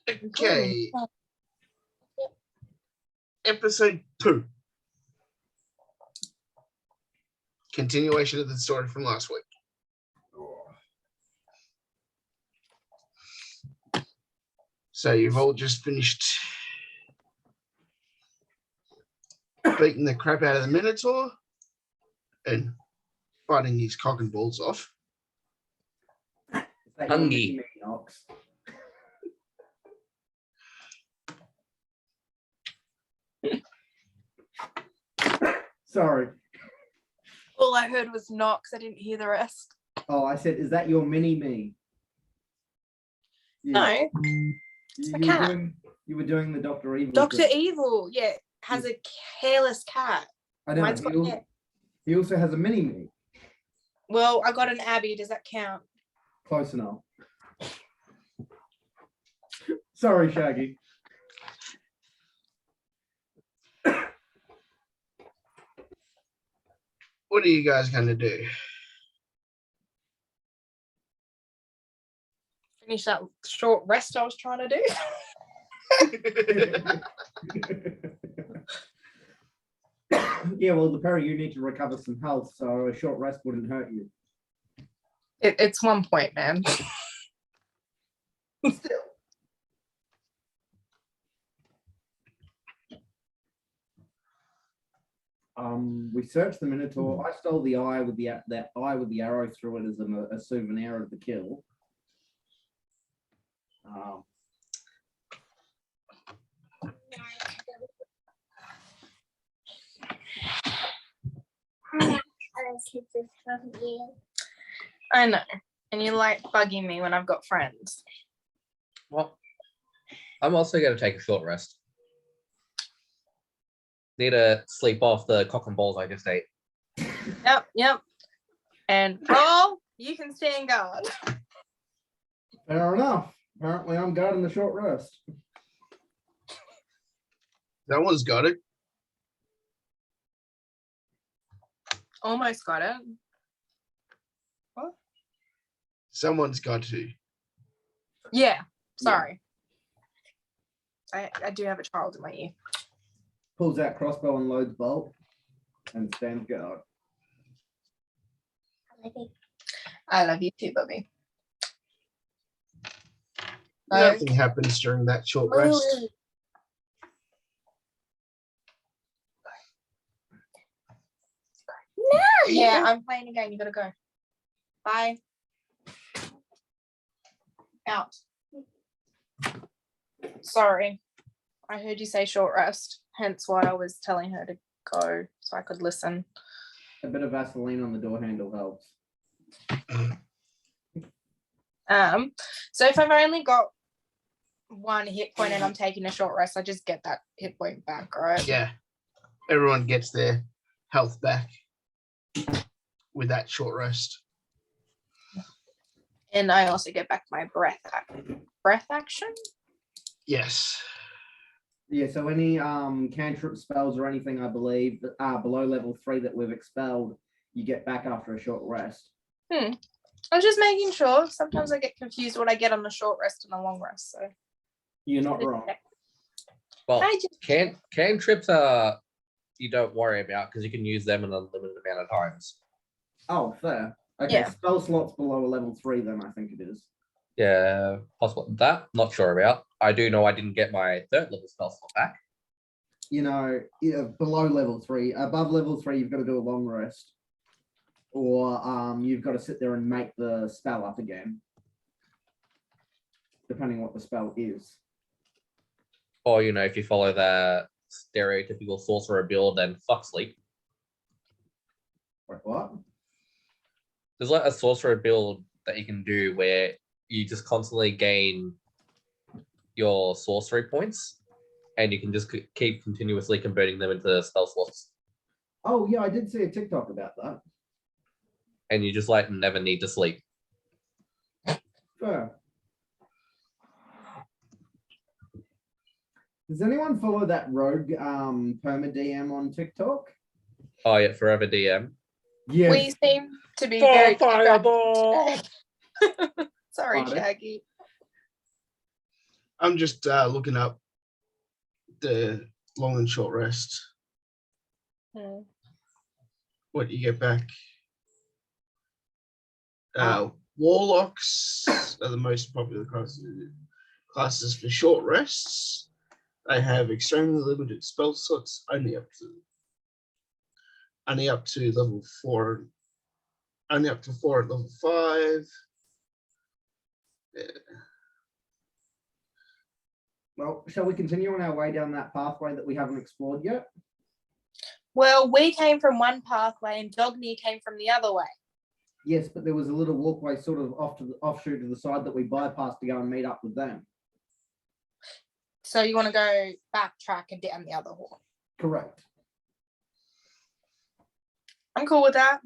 Okay. Episode 2. Continuation of the story from last week. So you've all just finished beating the crap out of the Minotaur and fighting his cock and balls off. Hungry. Sorry. All I heard was Knox. I didn't hear the rest. Oh, I said, is that your mini-me? No, You a cat. You were doing the Dr. Evil. Dr. thing. Evil, yeah, has a hairless cat. I know. Mine's got hair. He also has a mini-me. Well, I got an Abby. Does that count? Close enough. Sorry, Shaggy. What are you guys going to do? Finish that short rest I was trying to do. Yeah, well, the Perry, you need to recover some health, so a short rest wouldn't hurt you. It's 1 point, man. Still. We searched the Minotaur. I stole the eye with that eye with the arrow through it as a souvenir of the kill. I know. And you like bugging me when I've got friends. Well, I'm also going to take a short rest. Need to sleep off the cock and balls I just ate. Yep. And Paul, you can stand guard. Fair enough. Apparently, I'm guarding the short rest. That one's got it. Almost got it. Someone's got to. Yeah, sorry. I do have a child in my ear. Pulls out crossbow and loads bolt and stands guard. I love you too, Bubby. Nothing happens during that short rest. Yeah, I'm playing again. You gotta go. Bye. Out. Sorry. I heard you say short rest, hence why I was telling her to go so I could listen. A bit of Vaseline on the door handle helps. So if I've only got 1 hit point and I'm taking a short rest, I just get that hit point back, right? Yeah. Everyone gets their health back with that short rest. And I also get back my breath action. Yes. Yeah, so any cantrip spells or anything, I believe, below level 3 that we've expelled, you get back after a short rest. I was just making sure. Sometimes I get confused what I get on the short rest and the long rest. So You're not wrong. Well, cantrips are you don't worry about because you can use them in a limited amount of times. Oh, fair. Okay, Yeah. spell slots below a level 3, then I think it is. Yeah, possible. That not sure about. I do know I didn't get my 3rd level spell slot back. You know, below level 3, above level 3, you've got to do a long rest, or you've got to sit there and make the spell up again, depending what the spell is. Or if you follow the stereotypical sorcerer build, then fuck sleep. Wait, what? There's like a sorcerer build that you can do where you just constantly gain your sorcery points and you can just keep continuously converting them into spell slots. Oh, yeah, I did see a TikTok about that. And you just like never need to sleep. Fair. Does anyone follow that rogue perma DM on TikTok? Oh yeah, Forever DM. Yeah. we seem to be very fireball. Sorry, Pardon? Shaggy. I'm just looking up the long and short rest. Hmm. What you get back. Warlocks are the most popular classes for short rests. They have extremely limited spell slots, only up to level 4. Only up to 4 at level 5. Yeah. Well, shall we continue on our way down that pathway that we haven't explored yet? Well, we came from one pathway and Dogny came from the other way. Yes, but there was a little walkway sort of offshoot to the side that we bypassed to go and meet up with them. So you want to go backtrack and down the other hall? Correct. I'm cool with that.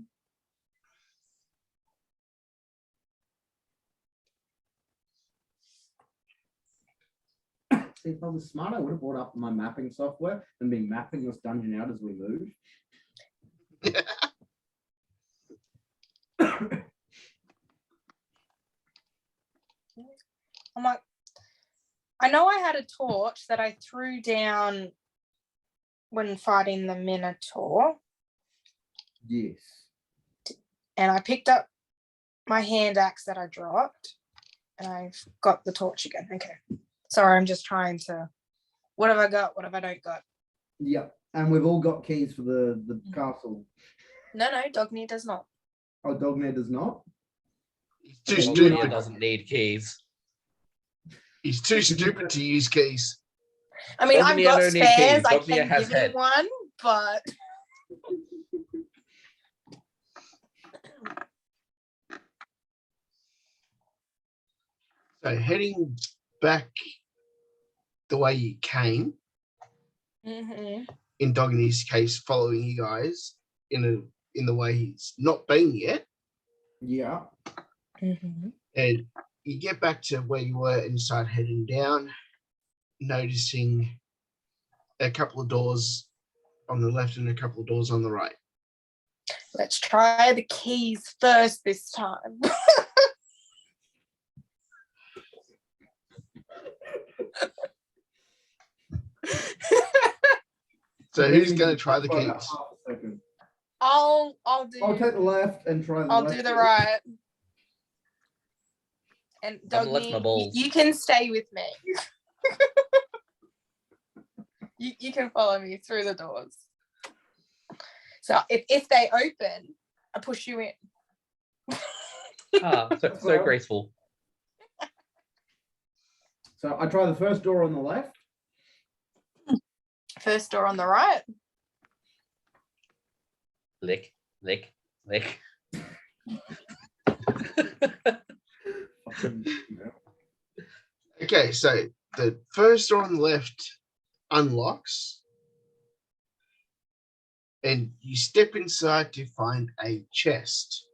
See, if I was smart, I would have brought up my mapping software and been mapping this dungeon out as we move. I'm like, I know I had a torch that I threw down when fighting the Minotaur, Yes. and I picked up my hand axe that I dropped, and I've got the torch again. Okay. Sorry, I'm just trying to. What have I got? What have I don't got? Yep. And we've all got keys for the castle. No, Dogny does not. Oh, Dogman does not? He's too Okay, stupid. Dognia doesn't need keys. He's too stupid to use keys. I mean, I've Dognia got don't need spares. keys. I Dognia can has give head. anyone, but So heading back the way you came, Mhm. in Dogny's case, following you guys in the way he's not been yet, Yeah. Mhm. and you get back to where you were and start heading down, noticing a couple of doors on the left and a couple of doors on the right. Let's try the keys first this time. So who's going to try the keys? Half a second. I'll I'll take the left and try the I'll left. do the right. And I'm gonna lick my Dogny, balls. you can stay with me. you can follow me through the doors. So if they open, I push you in. So graceful. So I try the first door on the left. First door on the right. Lick, lick, lick. Fucking, yeah. Okay, so the first door on the left unlocks, and you step inside to find a chest.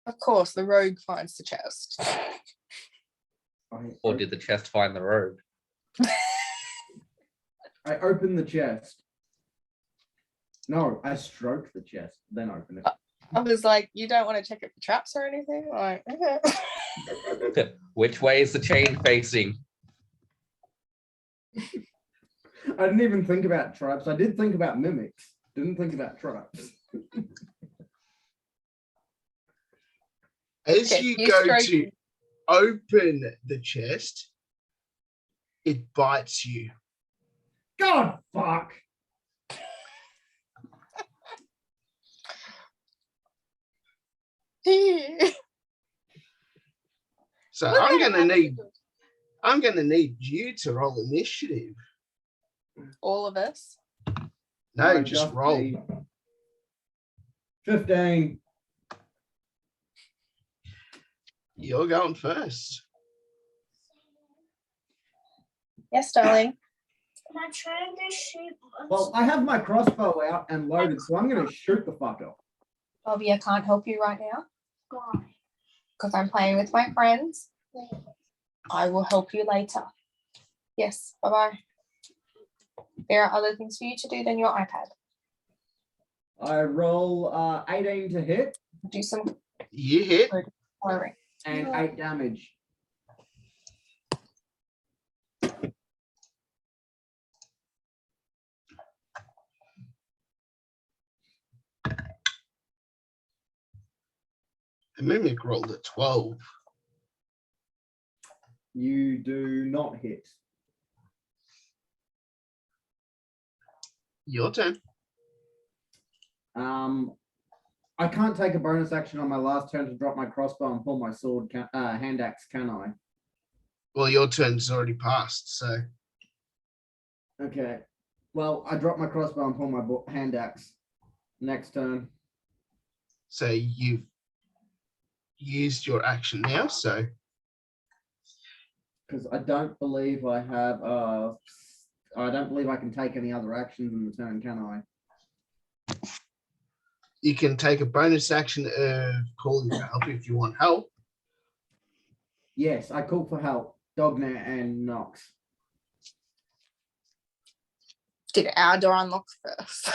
Of course, the rogue finds the chest. Or did the chest find the rogue? I open the chest. No, I stroke the chest, then open it. I was like, you don't want to check it for traps or anything? Like, okay. Which way is the chain facing? I didn't even think about traps. I did think about mimics. Didn't think about traps. As Okay, you you go stroke to it. open the chest, it bites you. God, fuck. So Look I'm at gonna it. need you to roll initiative. All of us. No, just roll. me. 15. You're going first. Yes, darling. Can I try to shoot? Well, I have my crossbow out and loaded, so I'm going to shoot the fucker. Bobby, I can't help you right now Why? because I'm playing with my friends. I will help you later. Yes, bye-bye. There are other things for you to do than your iPad. I roll 18 to hit. Do some You hit. coloring. and Yeah. 8 damage. The mimic rolled a 12. You do not hit. Your turn. I can't take a bonus action on my last turn to drop my crossbow and pull my sword, hand axe, can I? Well, your turn's already passed, so Okay. Well, I drop my crossbow and pull my hand axe. Next turn. you've used your action now. So Because I don't believe I have. I don't believe I can take any other actions in the turn, can I? you can take a bonus action of calling for help if you want help. Yes, I call for help. Dognet and Nox. Did our door unlock first?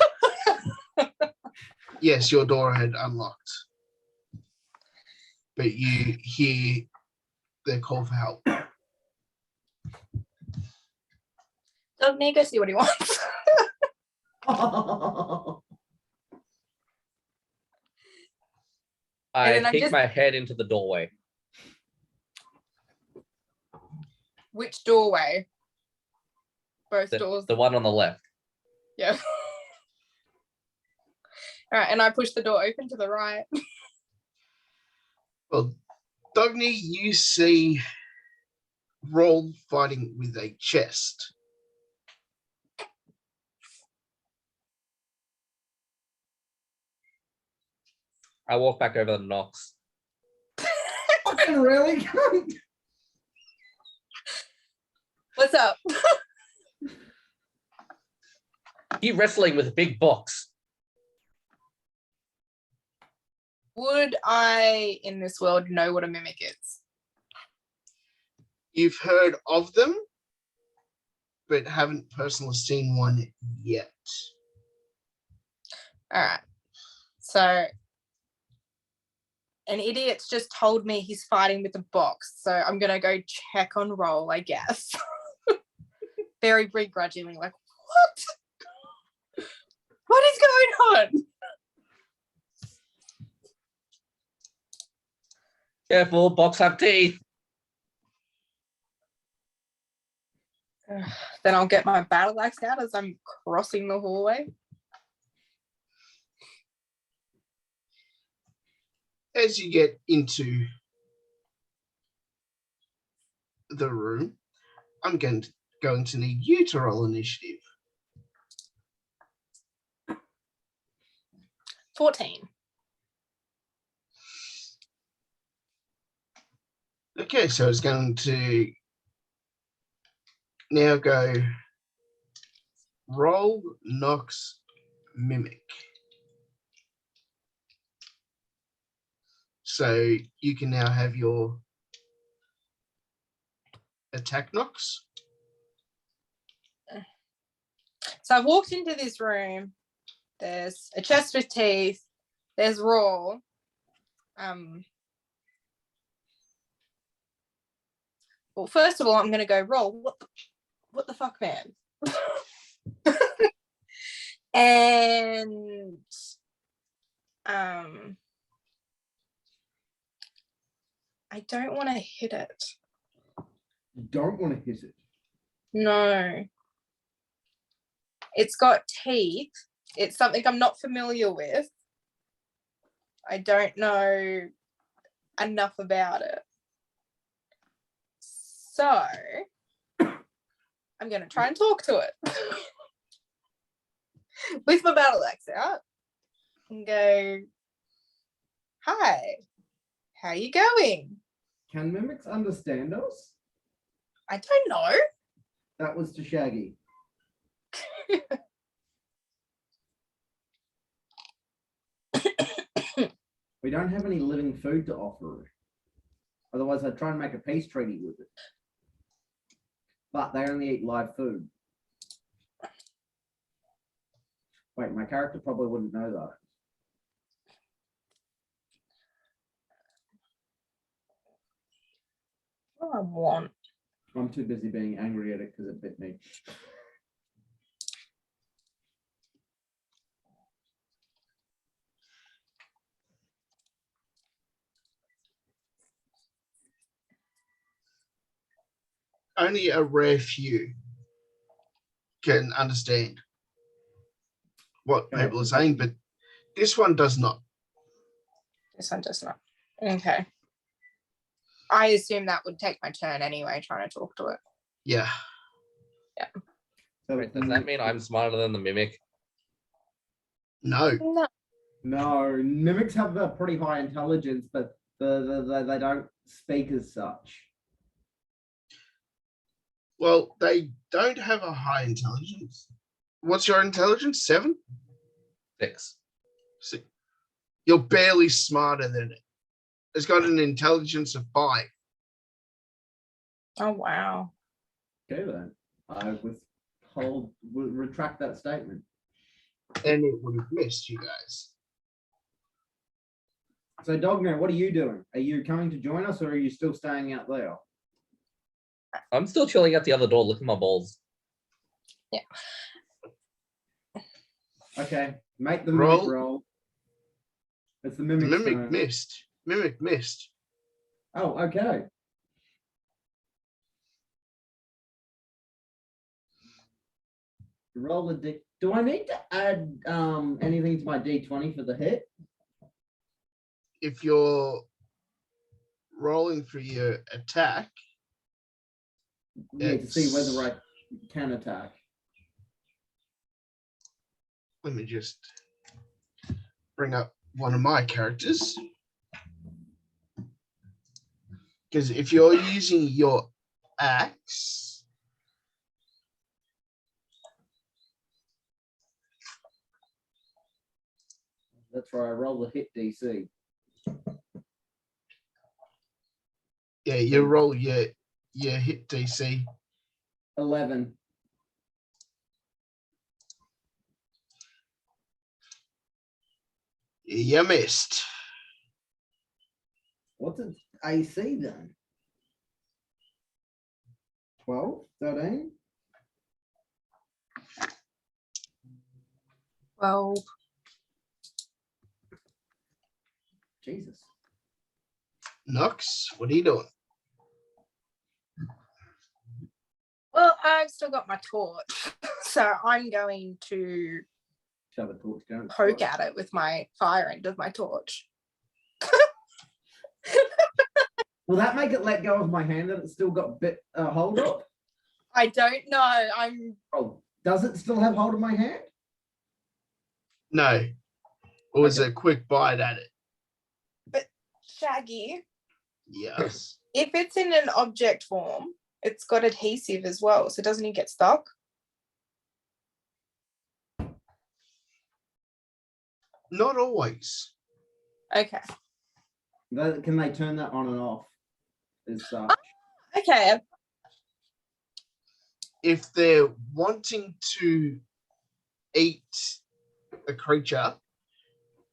Yes, your door had unlocked, but you hear the call for help. Doesn't he go see what he wants? I then I peek just- my head into the doorway. Which doorway? Both doors. The one on the left. Yeah. All right, and I push the door open to the right. Well, Dogny, you see Roll fighting with a chest. I walk back over to Nox. Fucking really? What's up? He wrestling with a big box. Would I, in this world, know what a mimic is? You've heard of them, but haven't personally seen one yet. All right. So, an idiot's just told me he's fighting with a box, so I'm gonna go check on Roll, I guess. Very begrudgingly, like, what? What is going on? Careful, box have teeth. Then I'll get my battle axe out as I'm crossing the hallway. As you get into the room, I'm going to need you to roll initiative. 14. Okay, so it's going to now go Roll, Nox, Mimic. So you can now have your attack, Nox. So I've walked into this room. There's a chest with teeth. There's Roll. Well, first of all, I'm gonna go Roll. What the fuck, man? And I don't want to hit it. You don't want to hit it. No. It's got teeth. It's something I'm not familiar with. I don't know enough about it. So I'm going to try and talk to it with my battle axe out and go, hi, how you going? Can mimics understand us? I don't know. That was to Shaggy. We don't have any living food to offer. Otherwise, I'd try and make a peace treaty with it. But they only eat live food. Wait, my character probably wouldn't know that. I want. I'm too busy being angry at it because it bit me. Only a rare few can understand what Okay. people are saying, but this one does not. This one does not. Okay. I assume that would take my turn anyway, trying to talk to it. Yeah. So, Wait, does that mean I'm smarter than the mimic? No. No. No, mimics have a pretty high intelligence, but they don't speak as such. Well, they don't have a high intelligence. What's your intelligence? 7? 6. You're barely smarter than it. It's got an intelligence of 5. Oh wow. Okay then. I would retract that statement. And it would have missed you guys. So Dogman, what are you doing? Are you coming to join us or are you still staying out there? I'm still chilling at the other door, licking my balls. Okay, make the mimic Roll. roll. It's the The mimic's mimic turn. missed. Mimic missed. Oh, okay. Roll a D. Do I need to add anything to my D20 for the hit? If you're rolling for your attack, Yeah, to see whether I can attack. let me just bring up one of my characters. Because if you're using your axe, That's right, I roll the hit DC. yeah, you roll your hit DC. 11. You missed. What's its AC then? 12? 13? Well, Jesus. Nox, what are you doing? well, I've still got my torch, so I'm going to Shove a torch down. poke at it with my fire end of my torch. Will that make it let go of my hand that it's still got bit hold of? I don't know. I'm Oh, does it still have hold of my hand? No. It was Okay. a quick bite at it. Shaggy. Yes. If it's in an object form, it's got adhesive as well. So doesn't it get stuck? Not always. Okay. Can they turn that on and off? As such? Okay. If they're wanting to eat a creature,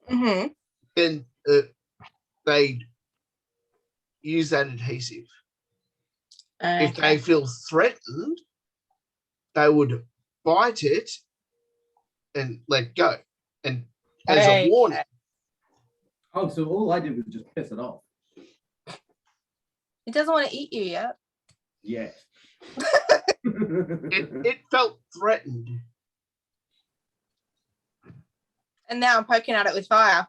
Mm-hmm. then they'd use that adhesive. If they feel threatened, they would bite it and let go. And as a warning, Oh, so all I did was just piss it off. It doesn't want to eat you yet. Yeah. it felt threatened. And now I'm poking at it with fire.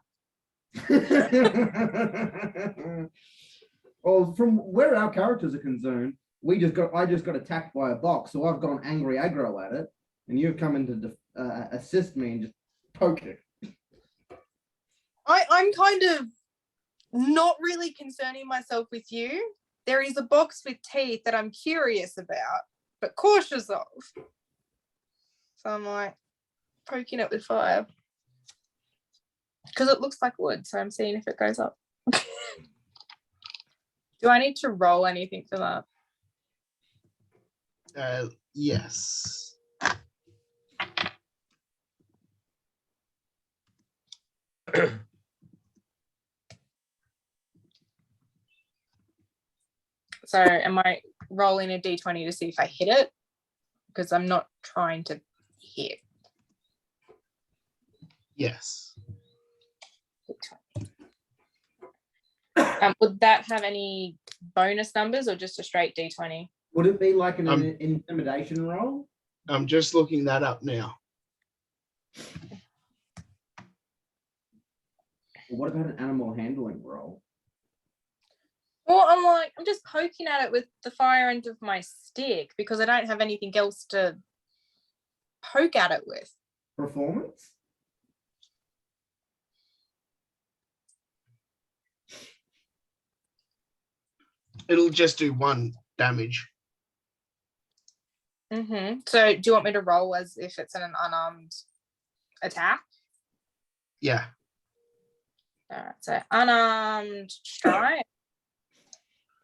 Well, from where our characters are concerned, I just got attacked by a box, so I've gone angry aggro at it, and you've come in to assist me and just poke it. I'm kind of not really concerning myself with you. There is a box with teeth that I'm curious about, but cautious of. So I'm like poking it with fire. Because it looks like wood, so I'm seeing if it goes up. Do I need to roll anything for that? Yes. So am I rolling a d20 to see if I hit it? Because I'm not trying to hit. Yes. Would that have any bonus numbers or just a straight d20? Would it be like an Um, intimidation roll? I'm just looking that up now. Or what about an animal handling roll? Well, I'm just poking at it with the fire end of my stick because I don't have anything else to poke at it with. Performance? It'll just do 1 damage. So do you want me to roll as if it's an unarmed attack? Yeah. All right, so unarmed strike.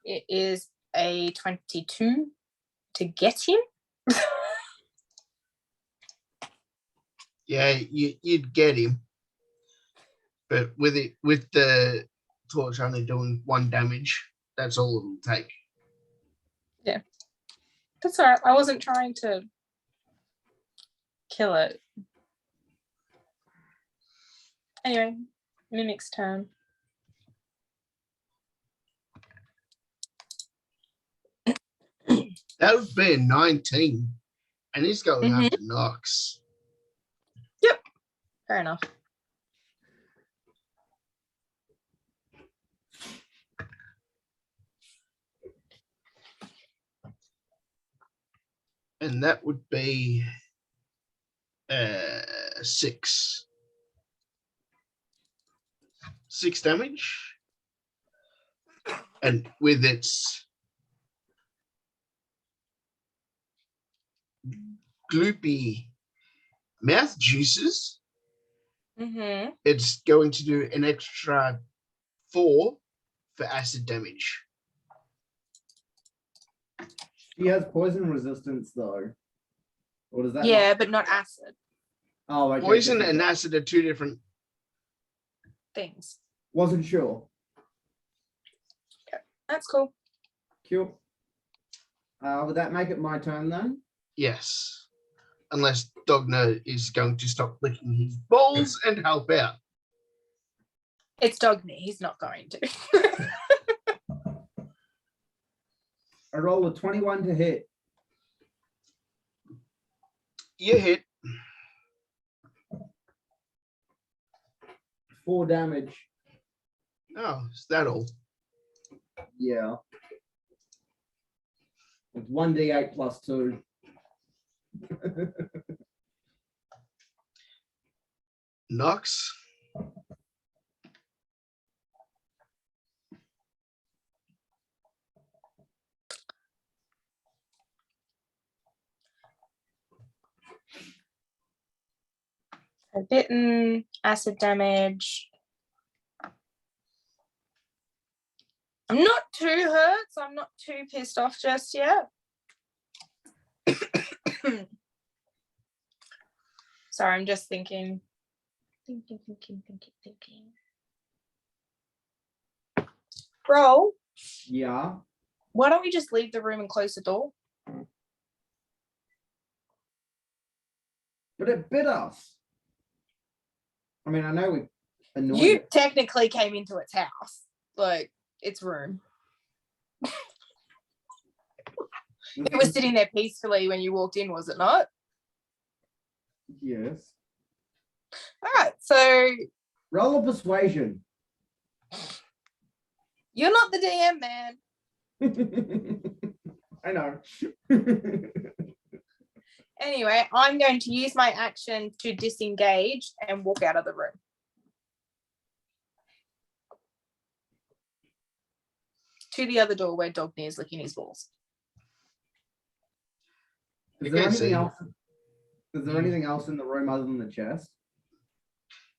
It is a 22 to get him. Yeah, you'd get him. But with the torch only doing 1 damage, that's all it'll take. That's all right. I wasn't trying to kill it. Anyway, Mimic's turn. That would be a 19. And he's going after Nox. Fair enough. And that would be 6. 6 damage. And with its gloopy mouth juices, it's going to do an extra 4 for acid damage. She has poison resistance though. Or does that? Yeah, not- but not acid Oh, okay. Poison different. and acid are 2 different. things. Wasn't sure. That's cool. Cool. Would that make it my turn then? Yes. Unless Dogna is going to stop licking his balls and help out. It's Dogny. He's not going to. I roll a 21 to hit. You hit. 4 damage. Oh, is that all? Yeah. It's 1d8 plus 2. Nox. So bitten, acid damage. I'm not too hurt, so I'm not too pissed off just yet. Sorry, I'm just thinking. Thinking. Bro, Yeah. why don't we just leave the room and close the door? But it bit us. I mean, I know we annoyed You it. technically came into its house, like its room. It was sitting there peacefully when you walked in, was it not? Yes. All right, so Roll of persuasion. you're not the DM, man. I know. Anyway, I'm going to use my action to disengage and walk out of the room. To the other door where Dogny is licking his balls. Is You there can anything see. else? Is there anything else in the room other than the chest?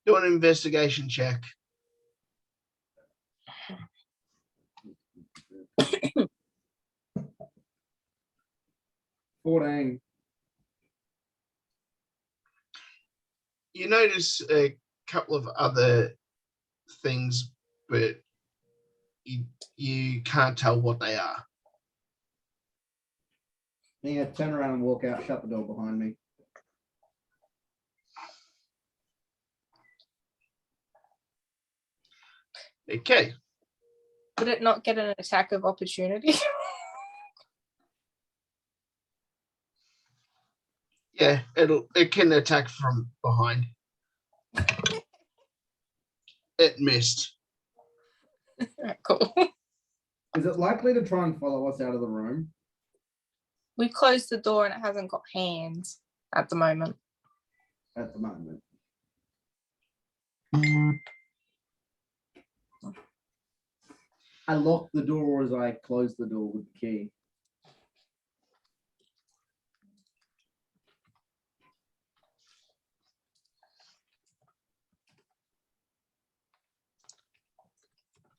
Do an investigation check. $14. You notice a couple of other things, but you can't tell what they are. Yeah, turn around and walk out, shut the door behind me. Okay. Would it not get an attack of opportunity? Yeah, it can attack from behind. It missed. Cool. Is it likely to try and follow us out of the room? We closed the door and it hasn't got hands at the moment. At the moment. I locked the door as I closed the door with the key.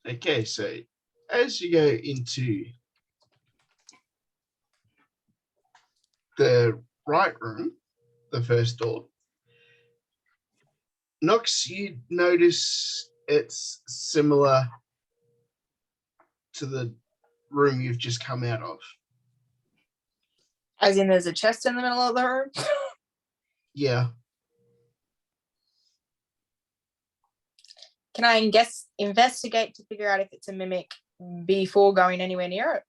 Okay, so as you go into the right room, the first door, Nox, you notice it's similar to the room you've just come out of. As in there's a chest in the middle of the room. Yeah. Can I investigate to figure out if it's a mimic before going anywhere near it?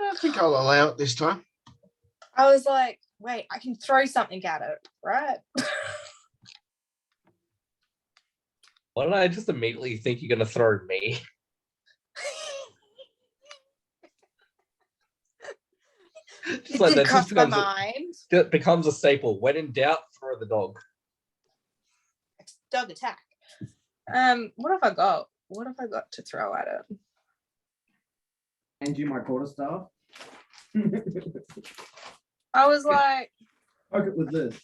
I think I'll allow it this time. I was like, wait, I can throw something at it, right? Why did I just immediately think you're gonna throw me? Just It like did that cross just my becomes mind. that becomes a staple. When in doubt, throw the dog. Dog attack. What have I got? What have I got to throw at it? And you my quarterstaff. I was like, Poke it with this.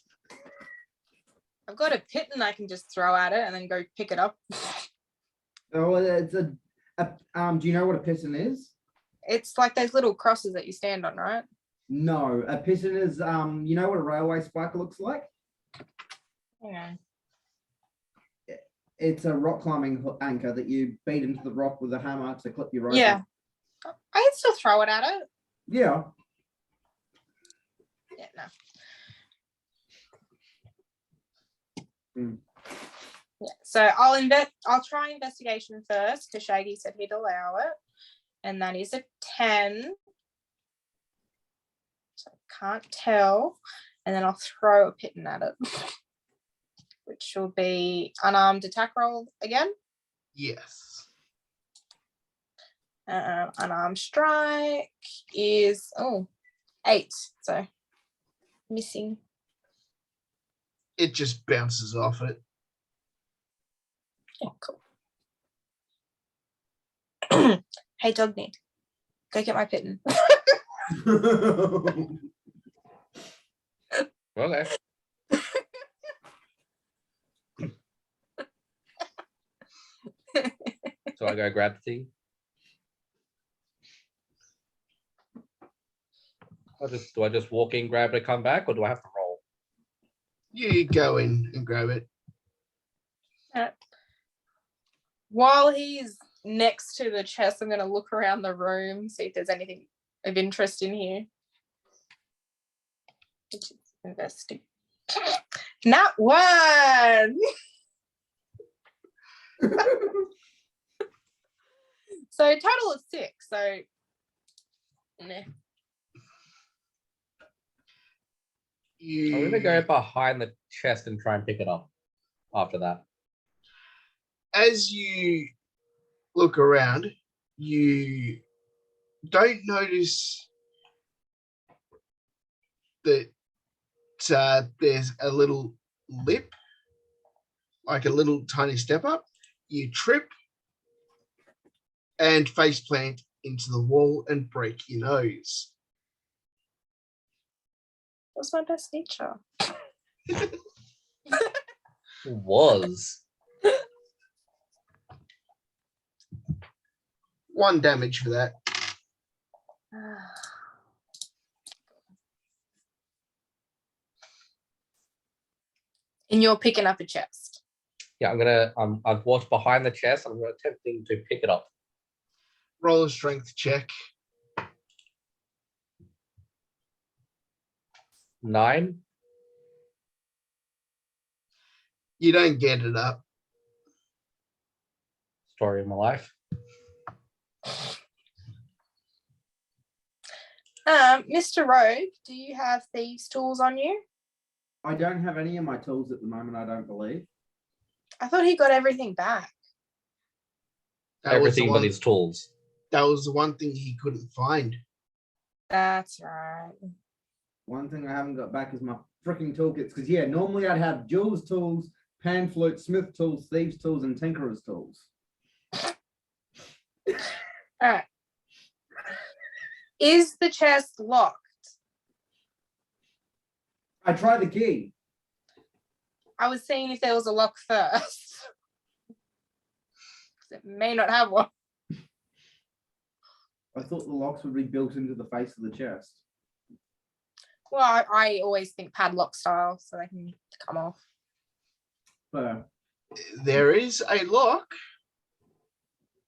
I've got a piton I can just throw at it and then go pick it up. Oh, it's a do you know what a piston is? It's like those little crosses that you stand on, right? No, a piston is you know what a railway spike looks like? Yeah. It's a rock climbing anchor that you beat into the rock with a hammer to clip your rope. Yeah. I can still throw it at it. Yeah. Yeah, no. Yeah, so I'll try investigation first because Shaggy said he'd allow it. And that is a 10. So I can't tell. And then I'll throw a piton at it. Which will be unarmed attack roll again. Yes. Unarmed strike is 8. So missing. It just bounces off it. Yeah, cool. Hey, Dogny, go get my piton. Okay. So I go grab the thing. Do I just walk in, grab it, come back, or do I have to roll? You go in and grab it. While he's next to the chest, I'm going to look around the room, see if there's anything of interest in here. Investing. Not one. So total of 6. So nah. I'm gonna go behind the chest and try and pick it up after that. As you look around, you don't notice that there's a little lip, like a little tiny step up. You trip and face plant into the wall and break your nose. What's my best feature? Was 1 damage for that. And you're picking up a chest. yeah. I've walked behind the chest. I'm attempting to pick it up. Roll a strength check. 9. You don't get it up. Story of my life. Mr. Rogue, do you have thieves' tools on you? I don't have any of my tools at the moment, I don't believe. I thought he got everything back. That was the Everything but one. his tools. That was the one thing he couldn't find. That's right. One thing I haven't got back is my freaking toolkits. Because, yeah, normally I'd have Jules tools, pan flute, smith tools, thieves tools, and tinkerer's tools. All right. Is the chest locked? I tried the key. I was seeing if there was a lock first. 'Cause it may not have one. I thought the locks would be built into the face of the chest. Well, I always think padlock style, so they can come off. But There is a lock,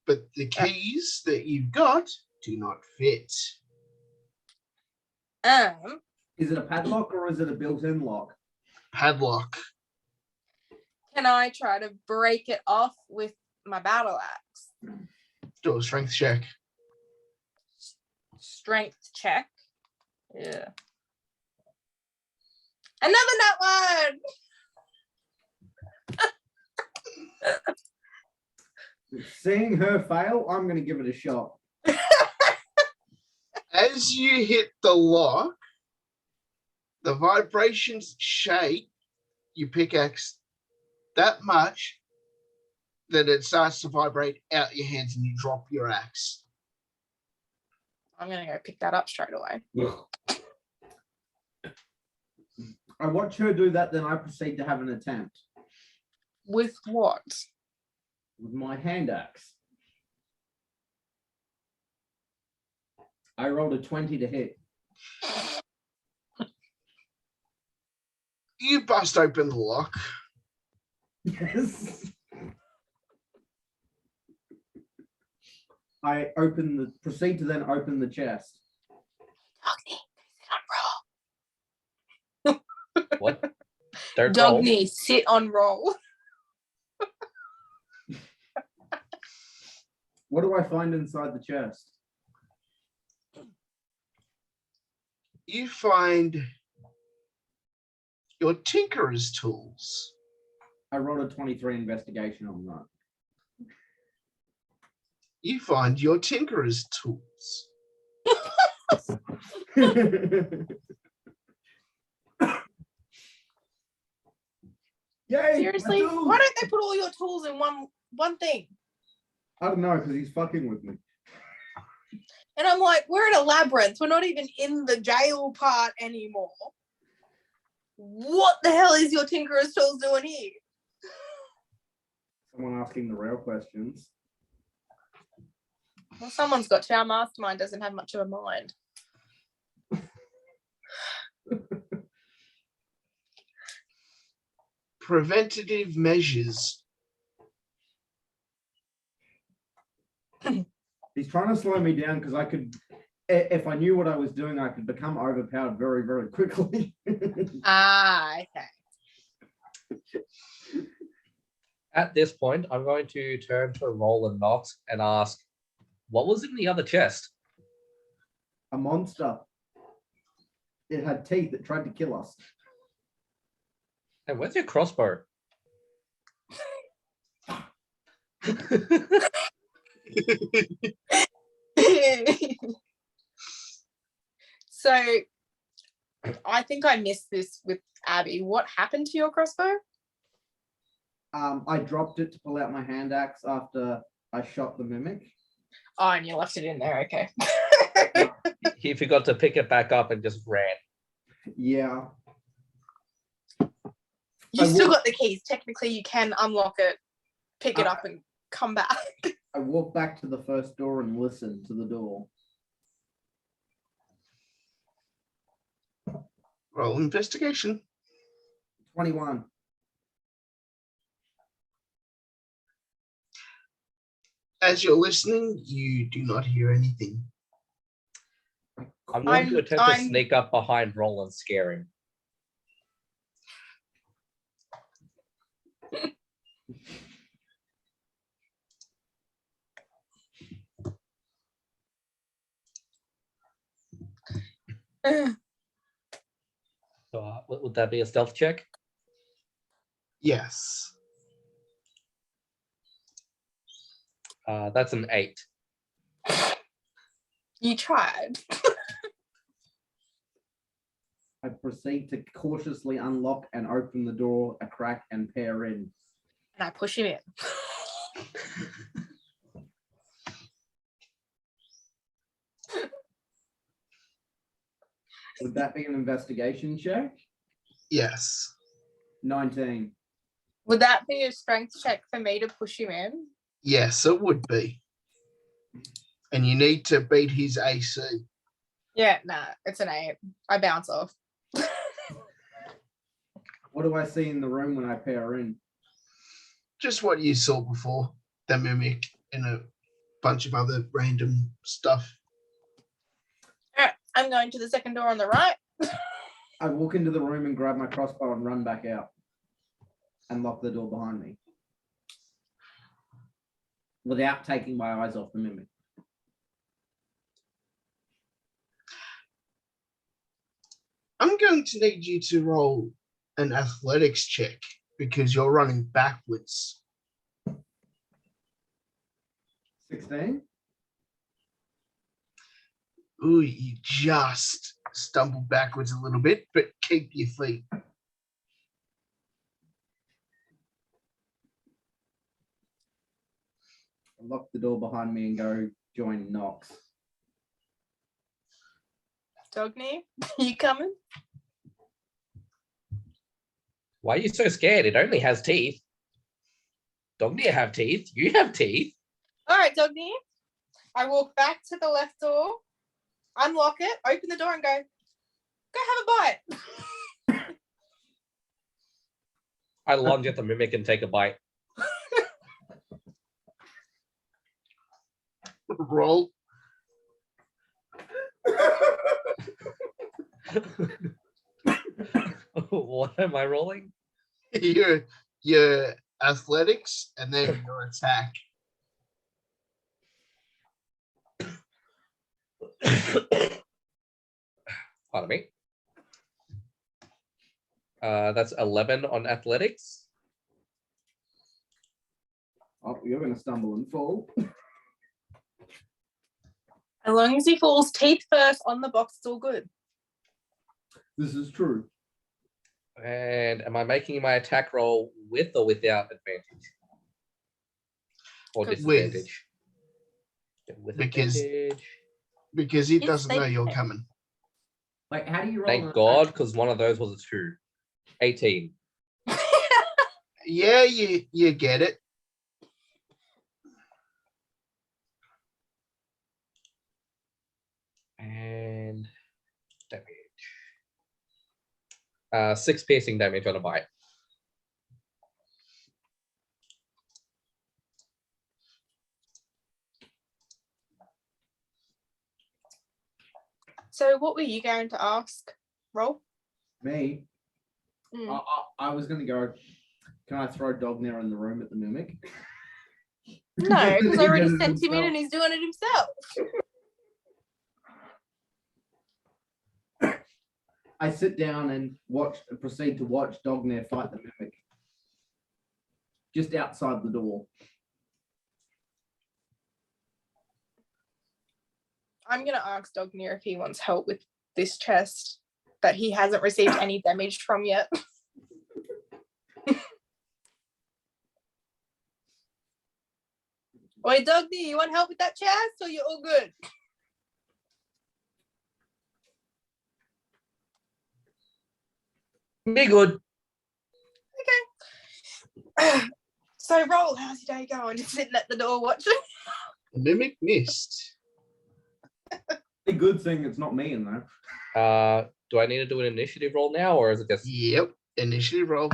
but the keys that you've got do not fit. is it a padlock or is it a built-in lock? Padlock. Can I try to break it off with my battle axe? Do a strength check. Strength check. Yeah. Another nut one. Seeing her fail, I'm going to give it a shot. As you hit the lock, the vibrations shake your pickaxe that much that it starts to vibrate out your hands and you drop your axe. I'm gonna go pick that up straight away. I watch her do that, then I proceed to have an attempt With what? with my hand axe. I rolled a 20 to hit. You bust open the lock. Yes. I proceed to then open the chest. Dogny, sit on roll. What? Don't roll. Dogny, sit on roll. What do I find inside the chest? You find your tinkerer's tools. I rolled a 23 investigation on that. You find your tinkerer's tools. Yay! Seriously? my tools! Why don't they put all your tools in one thing? I don't know, because he's fucking with me. And I'm like, we're in a labyrinth. We're not even in the jail part anymore. What the hell is your Tinkerer's tools doing here? Someone asking the real questions. Well, someone's got to. Our mastermind doesn't have much of a mind. Preventative measures. He's trying to slow me down because I could, if I knew what I was doing, I could become overpowered very, very quickly. Okay. At this point, I'm going to turn to Roland Knox and ask, what was in the other chest? A monster. It had teeth that tried to kill us. Hey, where's your crossbow? So I think I missed this with Abby. What happened to your crossbow? I dropped it to pull out my hand axe after I shot the mimic. Oh, and you left it in there. Okay. He forgot to pick it back up and just ran. Yeah. You I still will- got the keys. Technically, you can unlock it, pick it up, and come back. I walked back to the first door and listened to the door. Roll investigation. 21. As you're listening, you do not hear anything. I'm going to attempt to I'm- sneak up behind Roll and scare him. So, would that be a stealth check? Yes. That's an 8. You tried. I proceed to cautiously unlock and open the door a crack and peer in. And I push him in. Would that be an investigation check? Yes. 19. Would that be a strength check for me to push him in? Yes, it would be. And you need to beat his AC. Yeah, nah, it's an 8. I bounce off. What do I see in the room when I peer in? Just what you saw before. The mimic and a bunch of other random stuff. Alright, I'm going to the second door on the right. I walk into the room and grab my crossbow and run back out and lock the door behind me without taking my eyes off the mimic. I'm going to need you to roll an athletics check because you're running backwards. 16? Ooh, you just stumble backwards a little bit, but keep your feet. I lock the door behind me and go join Knox. Dogny, you coming? Why are you so scared? It only has teeth. Don't you have teeth? You have teeth. Alright, Dogny. I walk back to the left door, unlock it, open the door and go have a bite. I lunge at the mimic and take a bite. Roll. What am I rolling? your athletics and then your attack. Pardon me. That's 11 on athletics. Oh, you're going to stumble and fall. As long as he falls teeth first on the box, it's all good. This is true. And am I making my attack roll with or without advantage? Or With. disadvantage? With Because- advantage. Because he It's doesn't know safe you're there. coming. Like, how do you roll? an Thank attack? God, because one of those was a 2. 18. Yeah, you get it. And damage. 6 piercing damage on a bite. So what were you going to ask? Roll? Me? Mm. I was going to go, can I throw Dognir in the room at the mimic? No, because I He already did it sent him in himself. and he's doing it himself. I sit down and proceed to watch Dognir fight the mimic. Just outside the door. I'm going to ask Dognir if he wants help with this chest that he hasn't received any damage from yet. Wait, Dogny, you want help with that chest or you're all good? Be good. So, Roll, how's your day going? Just sitting at the door watching? The mimic missed. A good thing it's not me in there. Do I need to do an initiative roll now, or is it just Yep. Initiative roll.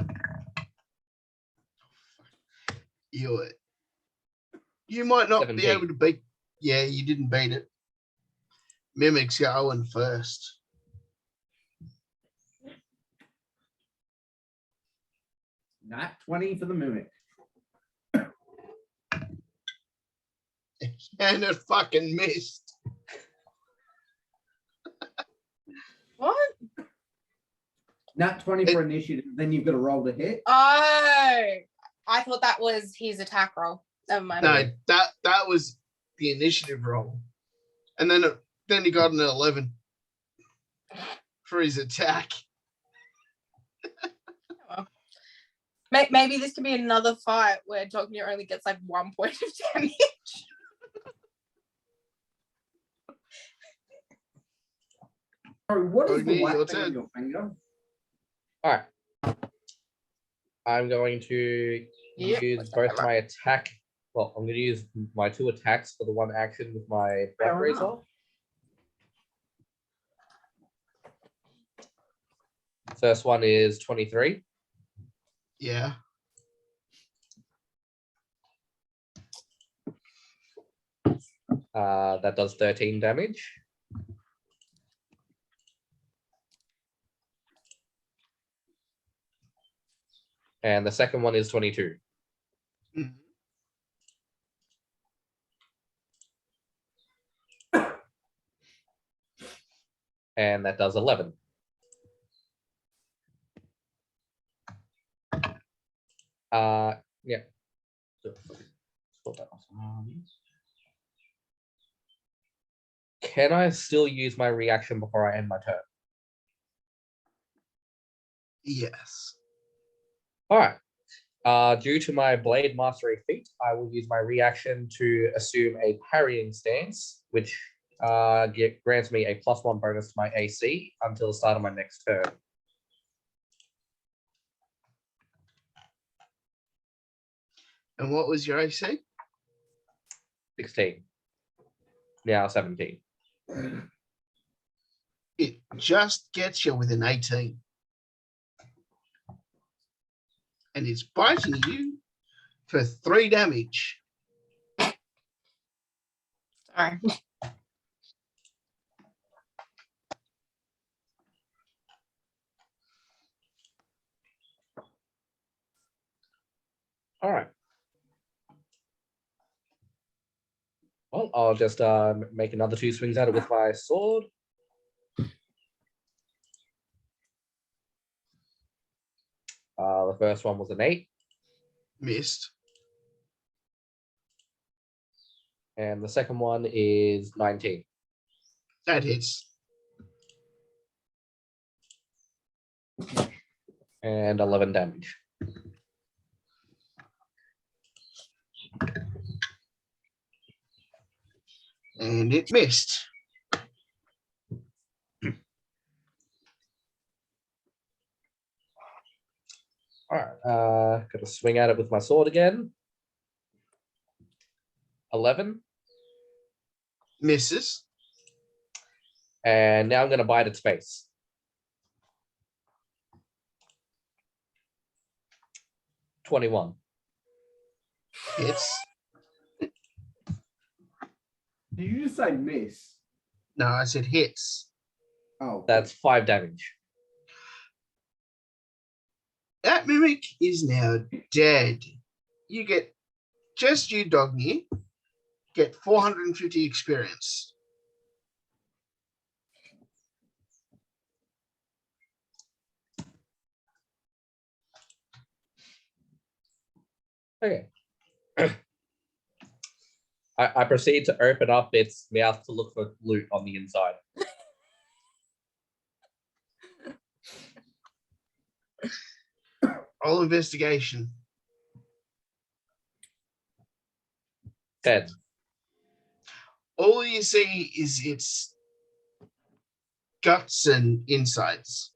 You You might not be 17. able to beat. Yeah, you didn't beat it. Mimic's going first. Nat 20 for the mimic. And it fucking missed. What? Nat 20 for initiative. Then you've got to roll to hit. Oh, I thought that was his attack roll. Never mind. No, that was the initiative roll. And then he got an 11 for his attack. Maybe this could be another fight where Dognia only gets like 1 point of damage. Sorry, what is the Rodney, white your thing on turn. your finger? All right. I'm going to Yep. use both my attack. Well, I'm going to use my 2 attacks for the 1 action with my breath Fair razor. enough. First one is 23. Yeah. That does 13 damage. And the second one is 22. Mhm. And that does 11. Yeah. Can I still use my reaction before I end my turn? Yes. All right. Due to my Blade Mastery feat, I will use my reaction to assume a parrying stance, which grants me a +1 bonus to my AC until the start of my next turn. And what was your AC? 16. Now 17. It just gets you with an 18. And it's biting you for 3 damage. Sorry. All right. Well, I'll just make another 2 swings at it with my sword. The first one was an 8, Missed. and the second one is 19. That hits. And 11 damage. And it missed. All right, gonna swing at it with my sword again. 11, Misses. and now I'm gonna bite its face. 21. Hits. Did you just say miss? No, I said hits. Oh, That's 5 damage. That mimic is now dead. You get, just you, Dogny, get 450 experience. Okay. I proceed to open up its mouth to look for loot on the inside. Roll investigation. 10. All you see is its guts and insides.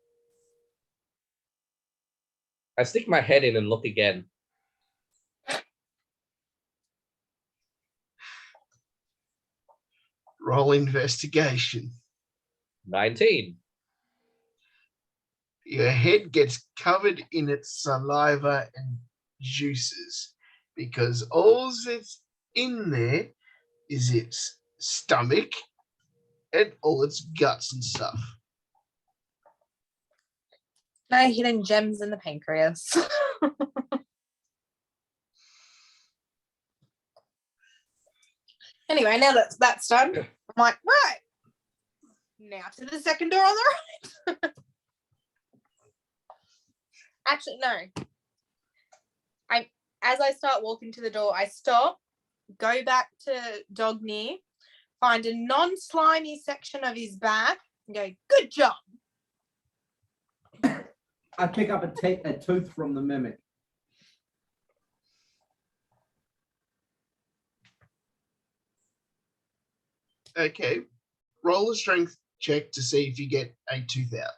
I stick my head in and look again. Roll investigation. 19. Your head gets covered in its saliva and juices because all its in there is its stomach and all its guts and stuff. No hidden gems in the pancreas. Anyway, now that that's done, I'm like, right. Now to the second door on the right. Actually, no. As I start walking to the door, I stop, go back to Dogny, find a non-slimy section of his back, and go, good job. I pick up a tooth from the mimic. Okay. Roll a strength check to see if you get a tooth out.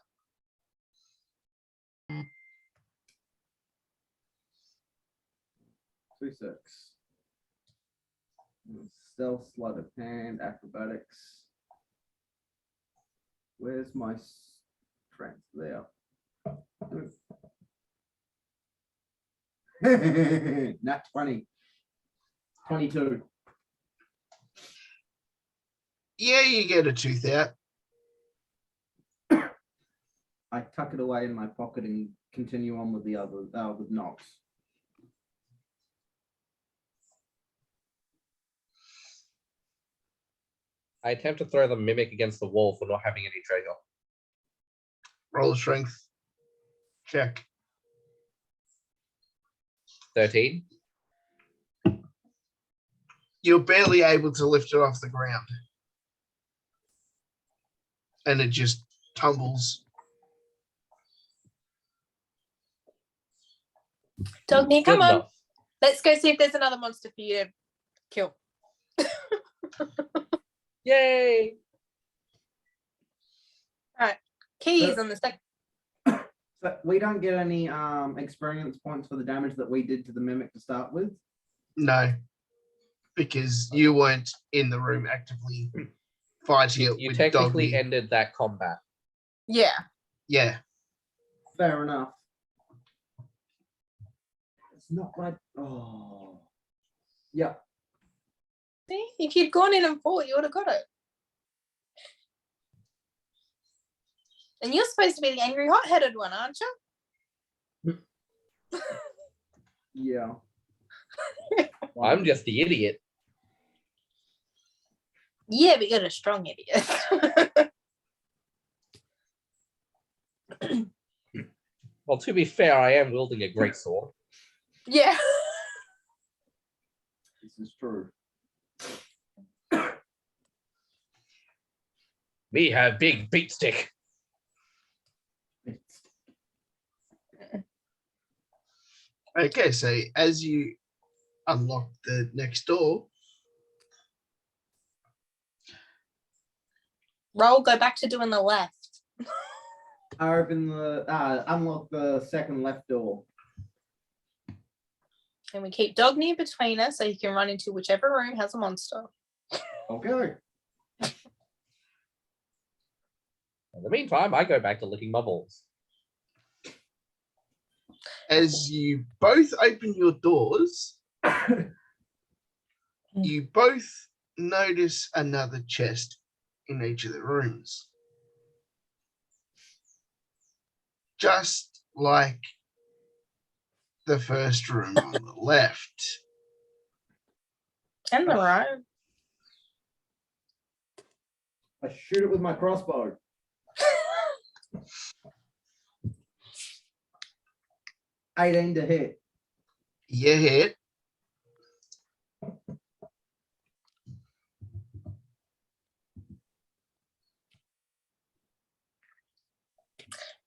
Two six. Stealth, sleight of hand, acrobatics. Where's my strength? There. Not 20. 22. Yeah, you get a tooth out. I tuck it away in my pocket and continue on with the other, with Nox. I attempt to throw the mimic against the wall for not having any treasure. Roll a strength check. 13. You're barely able to lift it off the ground. And it just tumbles. Dogny, Good come on. enough. Let's go see if there's another monster for you to kill. Yay! Keys on the second. So we don't get any experience points for the damage that we did to the mimic to start with. No. Because you weren't in the room actively fighting it You with technically Doggy. ended that combat. Yeah. Yeah. Fair enough. It's not right. Oh. Yeah. See, if you'd gone in and fought, you would have got it. And you're supposed to be the angry, hot-headed one, aren't you? Yeah. I'm just the idiot. Yeah, but you're a strong idiot. Well, to be fair, I am wielding a great sword. Yeah. This is true. Me have big beat stick. Okay, so as you unlock the next door, Roll, go back to doing the left. I open the unlock the second left door. And we keep Dogny between us so he can run into whichever room has a monster. Okay. In the meantime, I go back to licking my balls. as you both open your doors, you both notice another chest in each of the rooms. Just like the first room on the left. And the right. I shoot it with my crossbow. $18 to hit. You hit.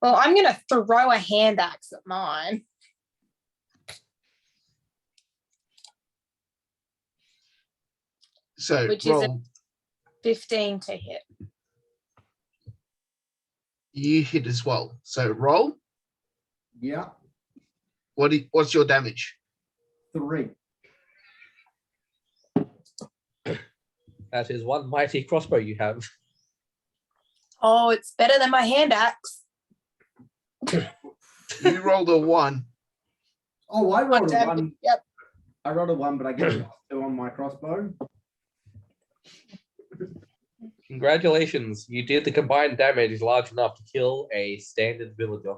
Well, I'm going to throw a hand axe at mine. So Which is a- roll. 15 to hit. You hit as well. So roll. Yeah. What's your damage? 3. That is one mighty crossbow you have. Oh, it's better than my hand axe. You rolled a 1. Oh, I rolled a damage. 1. Yep. I rolled a 1, but I get a +2 on my crossbow. Congratulations, you did the combined damage large enough to kill a standard villager.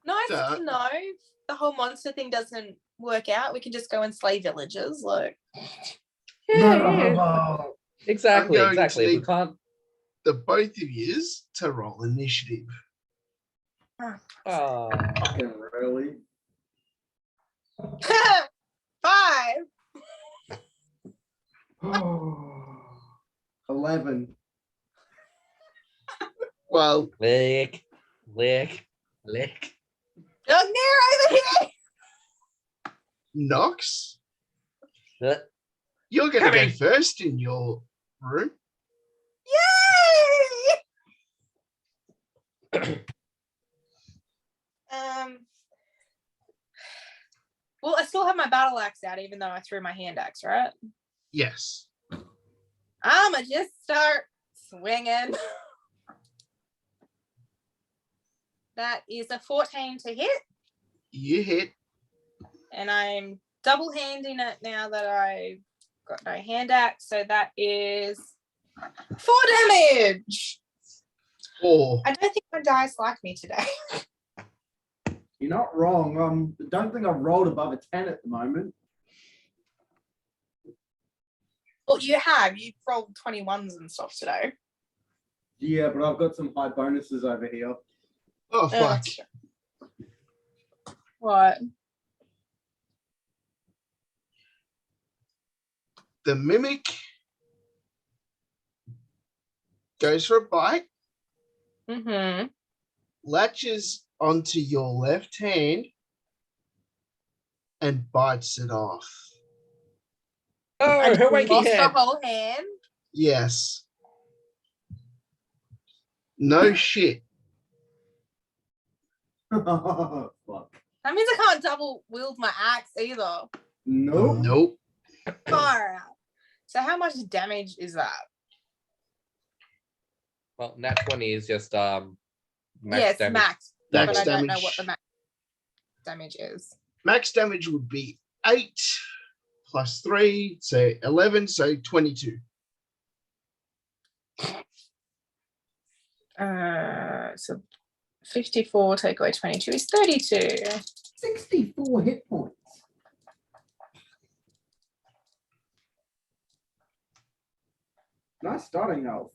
Nice Duh. to know. If the whole monster thing doesn't work out, we can just go and slay villagers. Like, Exactly, I'm going to exactly. If we need- can't. The both of yous to roll initiative. Oh, Fucking really? 5. 11. Well, lick. Doug Nair over here. Nox, Uh, you're going to go Coming. first in your room. Yay! Well, I still have my battle axe out, even though I threw my hand axe, right? Yes. I'ma just start swinging. That is a 14 to hit, You hit. and I'm double handing it now that I got no hand axe, so that is 4 damage. Or I don't think my dice like me today. You're not wrong. Don't think I've rolled above a 10 at the moment. Well, you have. You've rolled 21s and stuff today. Yeah, but I've got some high bonuses over here. oh Oh, fuck. that's true. What? The mimic goes for a bite, Mm-hmm. latches onto your left hand, and bites it off. Oh, I her just wanky lost head. a whole hand. Yes. No shit. Fuck. That means I can't double wield my axe either. Nope. Nope. Far out. So how much damage is that? Well, nat 20 is just max yes, damage. max. Max But I don't know damage. what the max damage is. Max damage would be 8 plus 3, so 11, so 22. So 54 take away 22 is 32. 64 hit points. Nice starting health.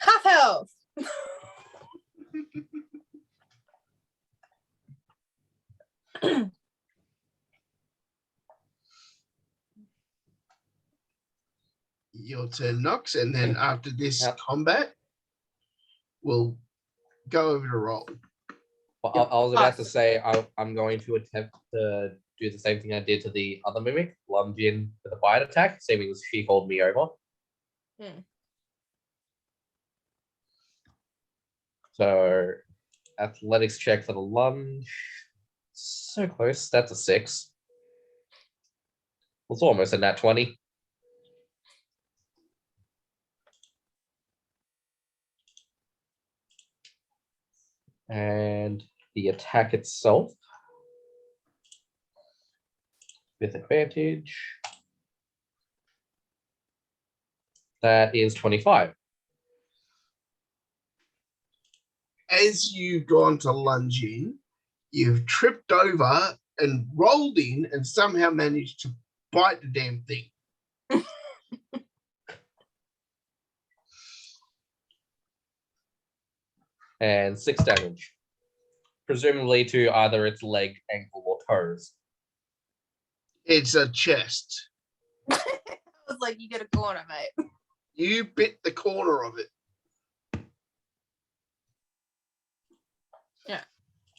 Half health. Your turn, Nox, and then after this Yep. combat, we'll go over to roll. Well, I was about to say I'm going to attempt to do the same thing I did to the other mimic, lunge in with a bite attack, saving as she called me over. Hmm. So, athletics check for the lunge. So close. That's a 6. It's almost a nat 20. And the attack itself with advantage. That is 25. As you've gone to lunge in, you've tripped over and rolled in and somehow managed to bite the damn thing. And 6 damage. Presumably to either its leg, ankle, or toes. It's a chest. I was like, you get a corner, mate. You bit the corner of it.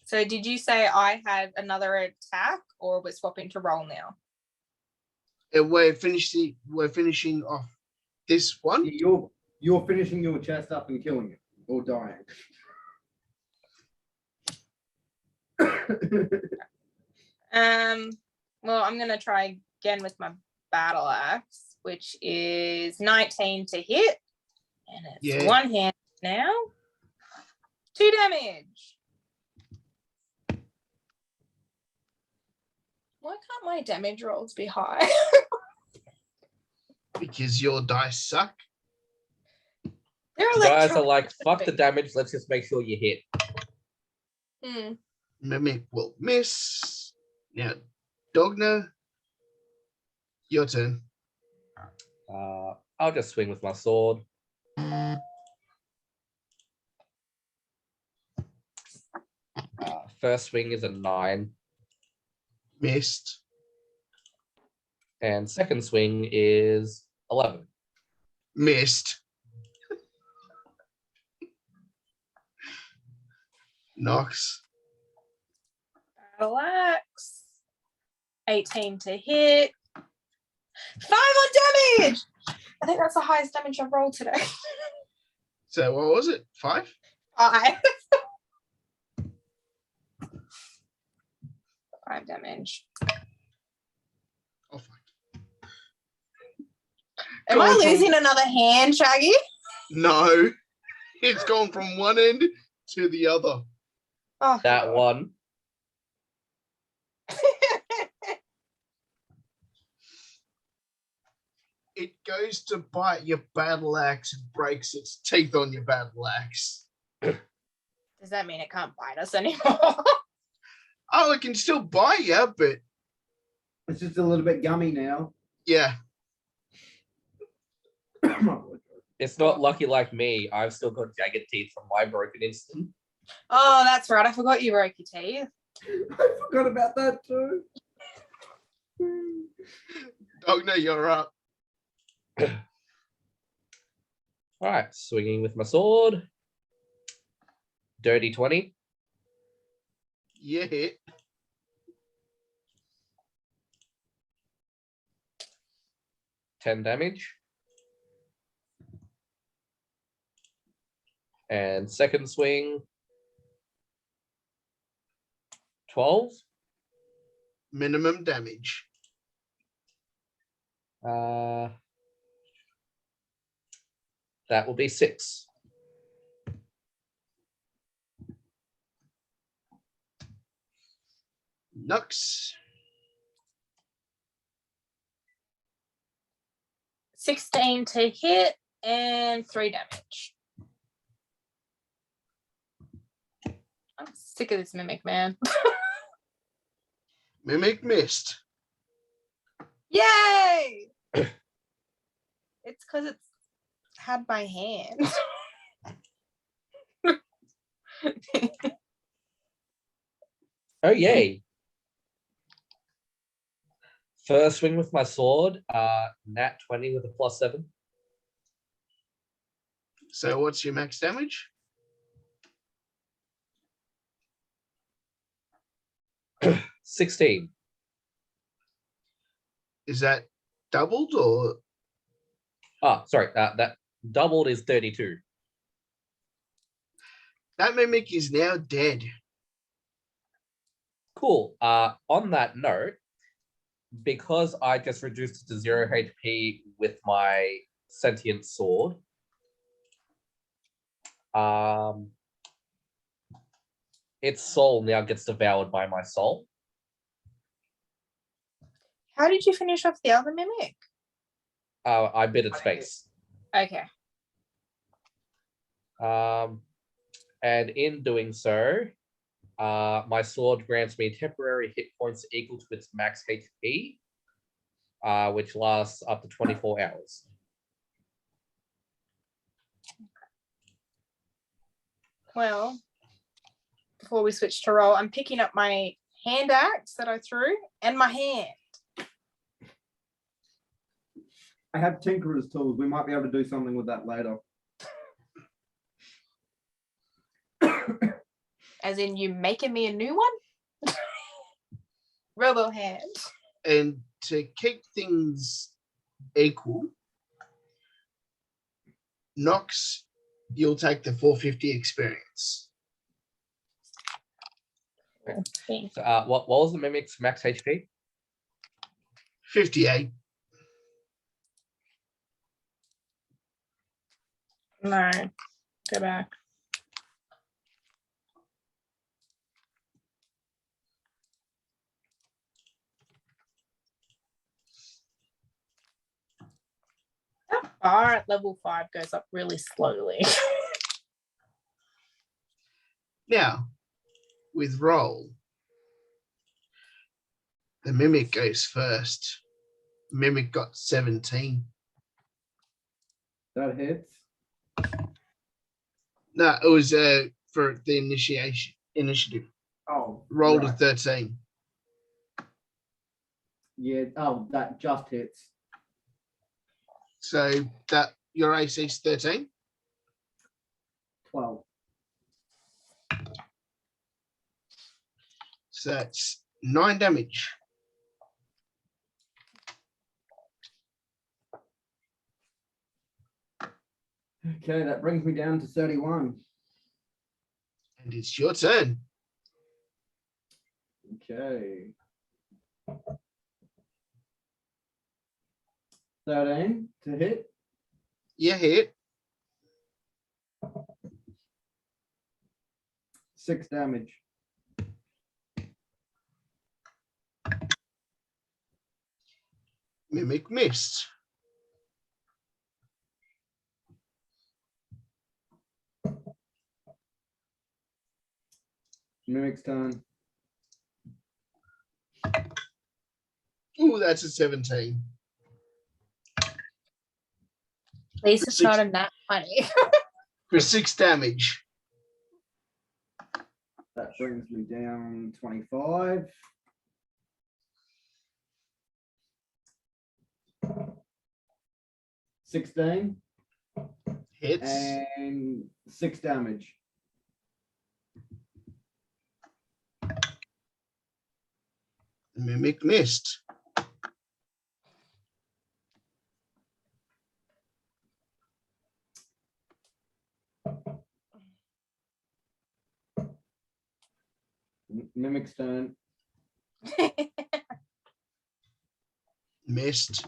So did you say I had another attack, or we're swapping to roll now? And we're finishing off this one. You're finishing your chest up and killing it or dying. Well, I'm gonna try again with my battle axe, which is 19 to hit And it's Yeah. one hand now. 2 damage. Why can't my damage rolls be high? Because your dice suck. They're You guys are electronic. like, fuck the damage. Let's just make sure you hit. Hmm. Mimic will miss. Now, Dogna, your turn. I'll just swing with my sword. First swing is a 9, Missed. and second swing is 11. Missed. Knox. Battle axe. 18 to hit. 5 on damage. I think that's the highest damage I've rolled today. So what was it? 5? 5. 5 damage. Oh fuck. Am Gone I from- losing another hand, Shaggy? No. It's gone from one end to the other. Oh, That God. one. It goes to bite your battle axe and breaks its teeth on your battle axe. Does that mean it can't bite us anymore? Oh, it can still bite you, but It's just a little bit gummy now. yeah. It's not lucky like me. I've still got jagged teeth from my broken instant. Oh, that's right. I forgot you broke your teeth. I forgot about that too. Dogna, you're up. All right, swinging with my sword. Dirty 20. You hit. Ten damage. And second swing. 12. Minimum damage. That will be 6. Nux. 16 to hit and 3 damage. I'm sick of this mimic, man. Mimic missed. Yay! It's because it's had my hand. Oh, yay. First swing with my sword. Nat 20 with a +7. So what's your max damage? 16. Is that doubled or Sorry. That doubled is 32. that mimic is now dead? Cool. On that note, because I just reduced it to 0 HP with my sentient sword, its soul now gets devoured by my soul. How did you finish off the other mimic? I bit its face. Okay. And in doing so, my sword grants me temporary hit points equal to its max HP, which lasts up to 24 hours. Well, before we switch to roll, I'm picking up my hand axe that I threw and my hand. I have tinkerer's tools. We might be able to do something with that later. As in you making me a new one? Robo hand. And to keep things equal, Nox, you'll take the 450 experience. Thanks. So, what was the mimic's max HP? 58. No. Go back. That bar at level 5 goes up really slowly. Now, with roll, the mimic goes first. Mimic got 17. That hits. No, it was for the initiative. Oh, Rolled a right. 13. Yeah. Oh, that just hits. So that your AC is 13. 12. So that's 9 damage. Okay, that brings me down to 31. And it's your turn. Okay. 13 to hit. You hit. 6 damage. Mimic missed. Mimic's turn. Ooh, that's a 17. At least it's not a nat 20. For 6 damage. That brings me down 25. $16 Hits. and 6 damage. Mimic missed. Mimic's turn. Missed.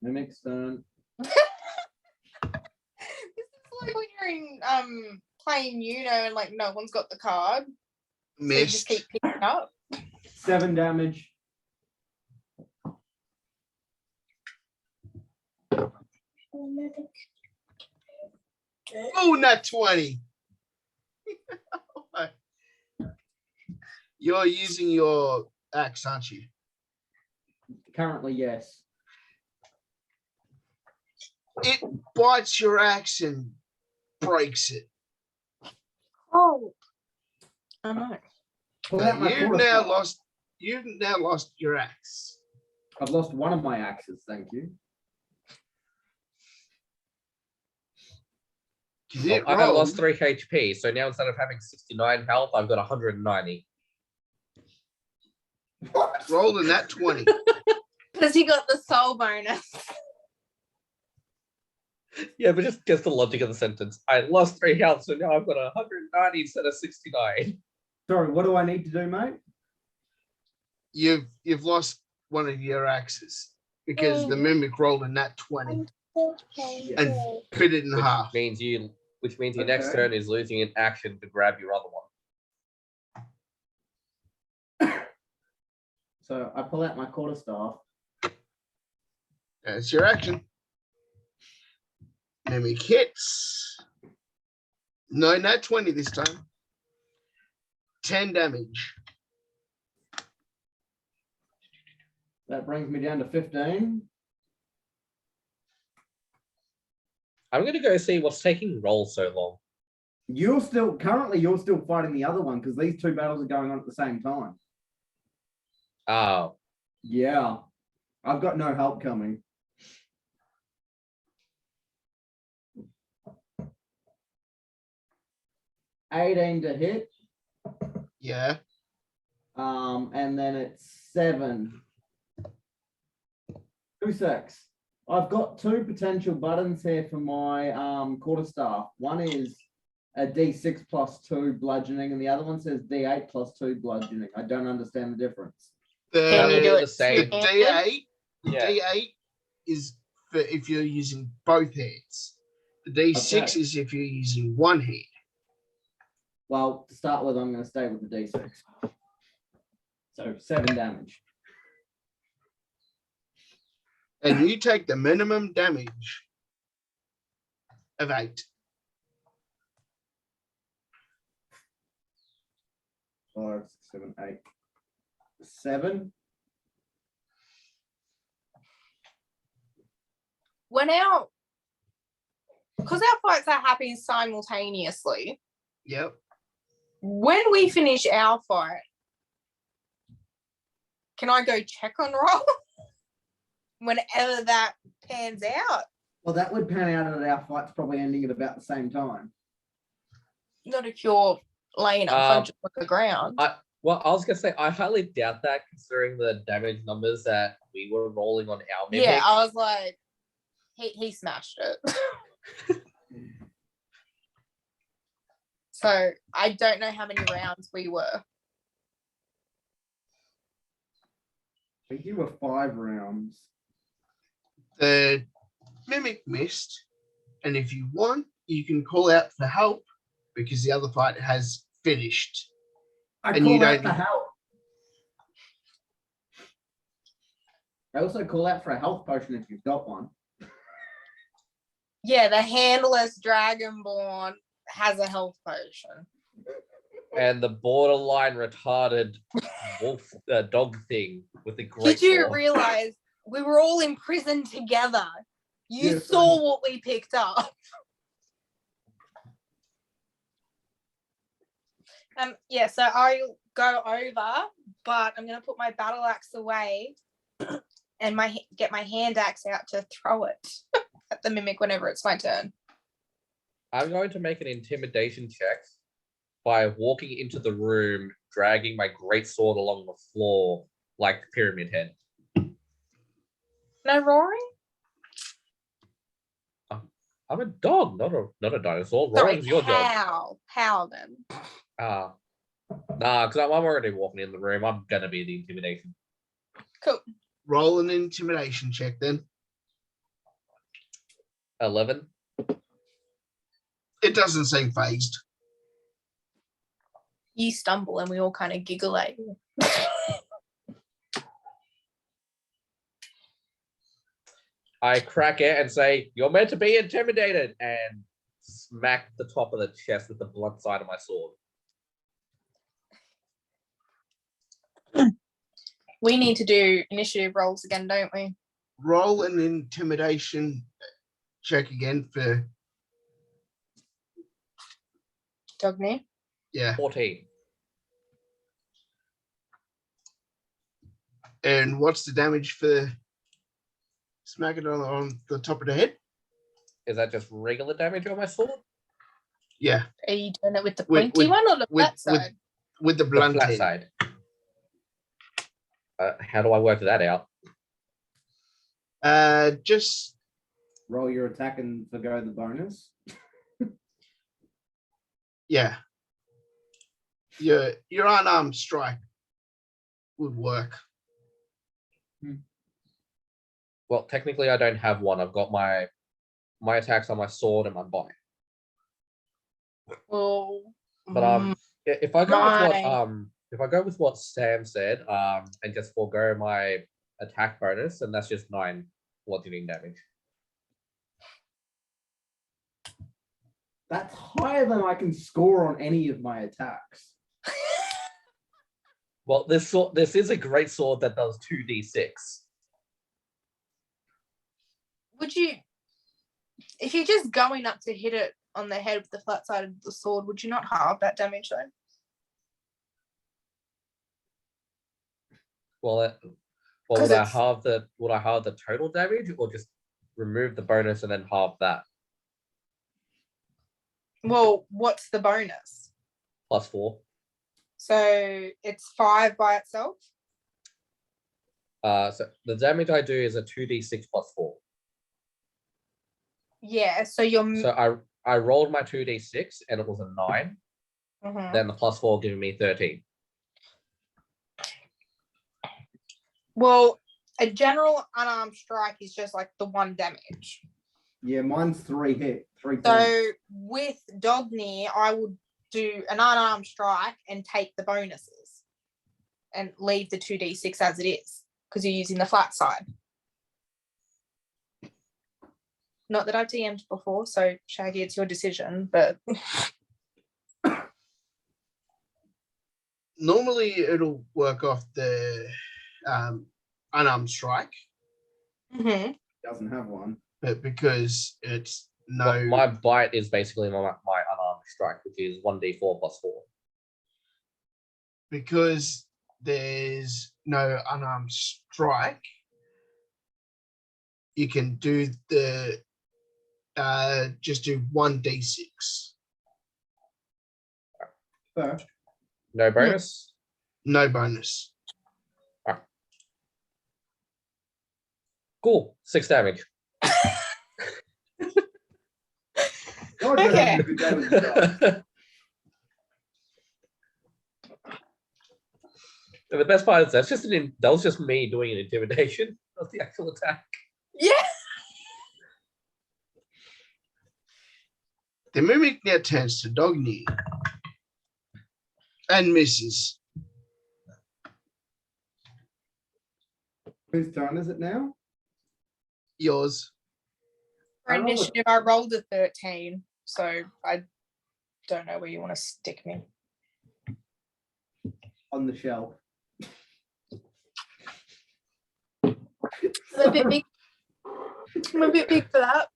Mimic's turn. This is like when you're in playing Uno and like no one's got the card. So you just Missed. keep picking up. 7 damage. Oh, not 20. You're using your axe, aren't you? Currently, yes. It bites your axe and breaks it. Oh, I know. Pull But out my quarterstaff. you've now lost your axe. I've lost one of my axes, thank you. It I have rolled- lost 3 HP, so now instead of having 69 health, I've got 190. rolled in that 20. Because he got the soul bonus. Yeah, but just guess the logic of the sentence. I lost 3 health, so now I've got 190 instead of 69. Sorry, what do I need to do, mate? You've lost one of your axes because the mimic rolled in that 20 okay. and bit it in half. Which means your next Okay. turn is losing an action to grab your other one. So I pull out my quarterstaff. That's your action. Mimic hits. No, not 20 this time. 10 damage. That brings me down to 15. I'm gonna go see what's taking roll so long. You're still fighting the other one because these two battles are going on at the same time. Oh, Yeah. I've got no help coming. $18 to hit. Yeah. And then it's 7. 2 secs. I've got 2 potential buttons here for my quarterstaff. One is a D6 plus 2 bludgeoning, and the other one says D8 plus 2 bludgeoning. I don't understand the difference. Can you do the it same. The two-handed? D8, Yeah. D8 is for if you're using both hands. The D6 Okay. is if you're using one hand. Well, to start with, I'm going to stay with the D6. So 7 damage. And you take the minimum damage of 8. 5, 6, 7, 8. 7. Because our fights are happening simultaneously, Yep. when we finish our fight, can I go check on roll? Whenever that pans out. Well, that would pan out that our fight's probably ending at about the same time. Not if you're laying unconscious on the ground. Well, I was gonna say I highly doubt that, considering the damage numbers that we were rolling on our mimic. Yeah, I was like, he smashed it. So I don't know how many rounds we were. I think you were 5 rounds. The mimic missed, and if you want, you can call out for help because the other fight has finished. I And you call out don't- for help. I also call out for a health potion if you've got one. Yeah, the handless dragonborn has a health potion. And the borderline retarded wolf dog thing with the great Did you claw. realize we were all in prison together? You Yeah, saw what we picked up. Yeah, so I'll go over, but I'm gonna put my battle axe away and get my hand axe out to throw it at the mimic whenever it's my turn. I'm going to make an intimidation check by walking into the room, dragging my great sword along the floor like Pyramid Head. No roaring? I'm a dog, not a dinosaur. Sorry, Roaring's your job. how then? Nah, because I'm already walking in the room. I'm gonna be the intimidation. Cool. Roll an intimidation check then. 11. It doesn't seem phased. You stumble and we all kind of giggle at you. I crack it and say, "You're meant to be intimidated," and smack the top of the chest with the blunt side of my sword. We need to do initiative rolls again, don't we? Roll an intimidation check again for, Dogny? yeah. 14. And what's the damage for smacking it on the top of the head? Is that just regular damage on my sword? Yeah, Are you doing it with the With- pointy one or the with- flat side? with the The blunt flat end. side. How do I work that out? Just Roll your attack and forgo the bonus. yeah. Your unarmed strike would work. Well, technically, I don't have one. I've got my attacks on my sword and my bite. Well, But if I go with My- what Sam said, and just forego my attack bonus, then that's just 9 bludgeoning damage. That's higher than I can score on any of my attacks. Well, this is a great sword that does 2d6. would you, if you're just going up to hit it on the head with the flat side of the sword, would you not halve that damage though? Well, 'Cause would I it's- halve the total damage, or just remove the bonus and then halve that? Well, what's the bonus? +4. So it's 5 by itself. So the damage I do is a 2d6 +4. Yeah. So you're. So I rolled my 2d6 and it was a 9. Mhm. Then the +4 giving me 13. Well, A general unarmed strike is just like the 1 damage. Yeah, mine's 3 hit. 3 points. So with Dogny, I would do an unarmed strike and take the bonuses and leave the 2d6 as it is because you're using the flat side. Not that I've DM'd before, so Shaggy, it's your decision, but Normally, it'll work off the unarmed strike, Doesn't have one. but because it's no, My bite is basically my unarmed strike, which is 1d4 plus 4. because there's no unarmed strike, you can do the just do 1d6, First. No bonus. no bonus. Cool. 6 damage. Okay. And the best part is that was just me doing an intimidation, not the actual attack. yeah. The mimic now turns to Dogny and misses. Whose turn is it now? Yours. For I rolled a- initiative, I rolled a 13, so I don't know where you want to stick me. On the shelf. I'm a bit big. I'm a bit big for that.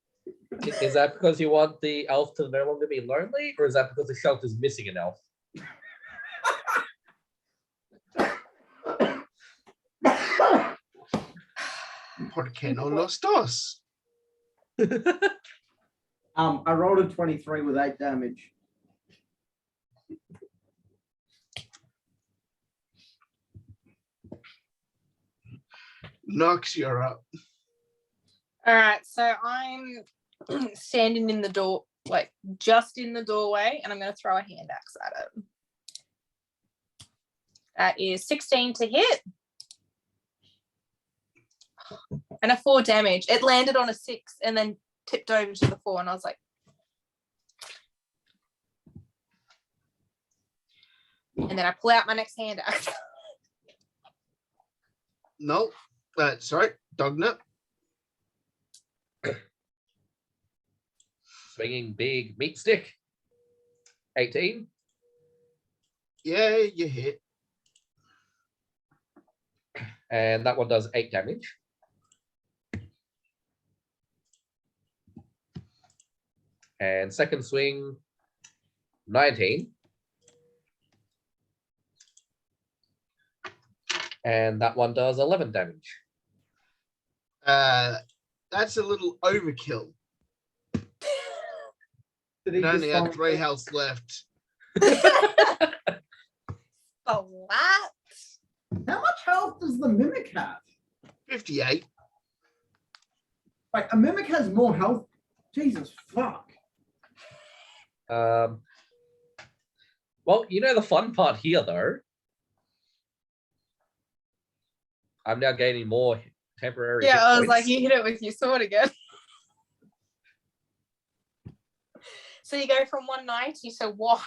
Is that because you want the elf to no longer be lonely, or is that because the shelter's missing an elf? ¿Por qué no los dos? I rolled a 23 with 8 damage. Nox, you're up. All right, so I'm standing in the door, like just in the doorway, and I'm going to throw a hand axe at it. That is 16 to hit. And a 4 damage. It landed on a 6 and then tipped over to the 4, and I was like, and then I pull out my next hand axe. No, sorry, Dognut. Swinging big meat stick. 18. Yeah, you hit. And that one does 8 damage. And second swing, 19. And that one does 11 damage. That's a little overkill. Did It he only just had find- 3 health left. A what? How much health does the mimic have? 58. Like, a mimic has more health. Jesus fuck. Well, you know the fun part here, though. I'm now gaining more temporary. Yeah, hit I was like, points. you hit it with your sword again. So you go from 190 to what?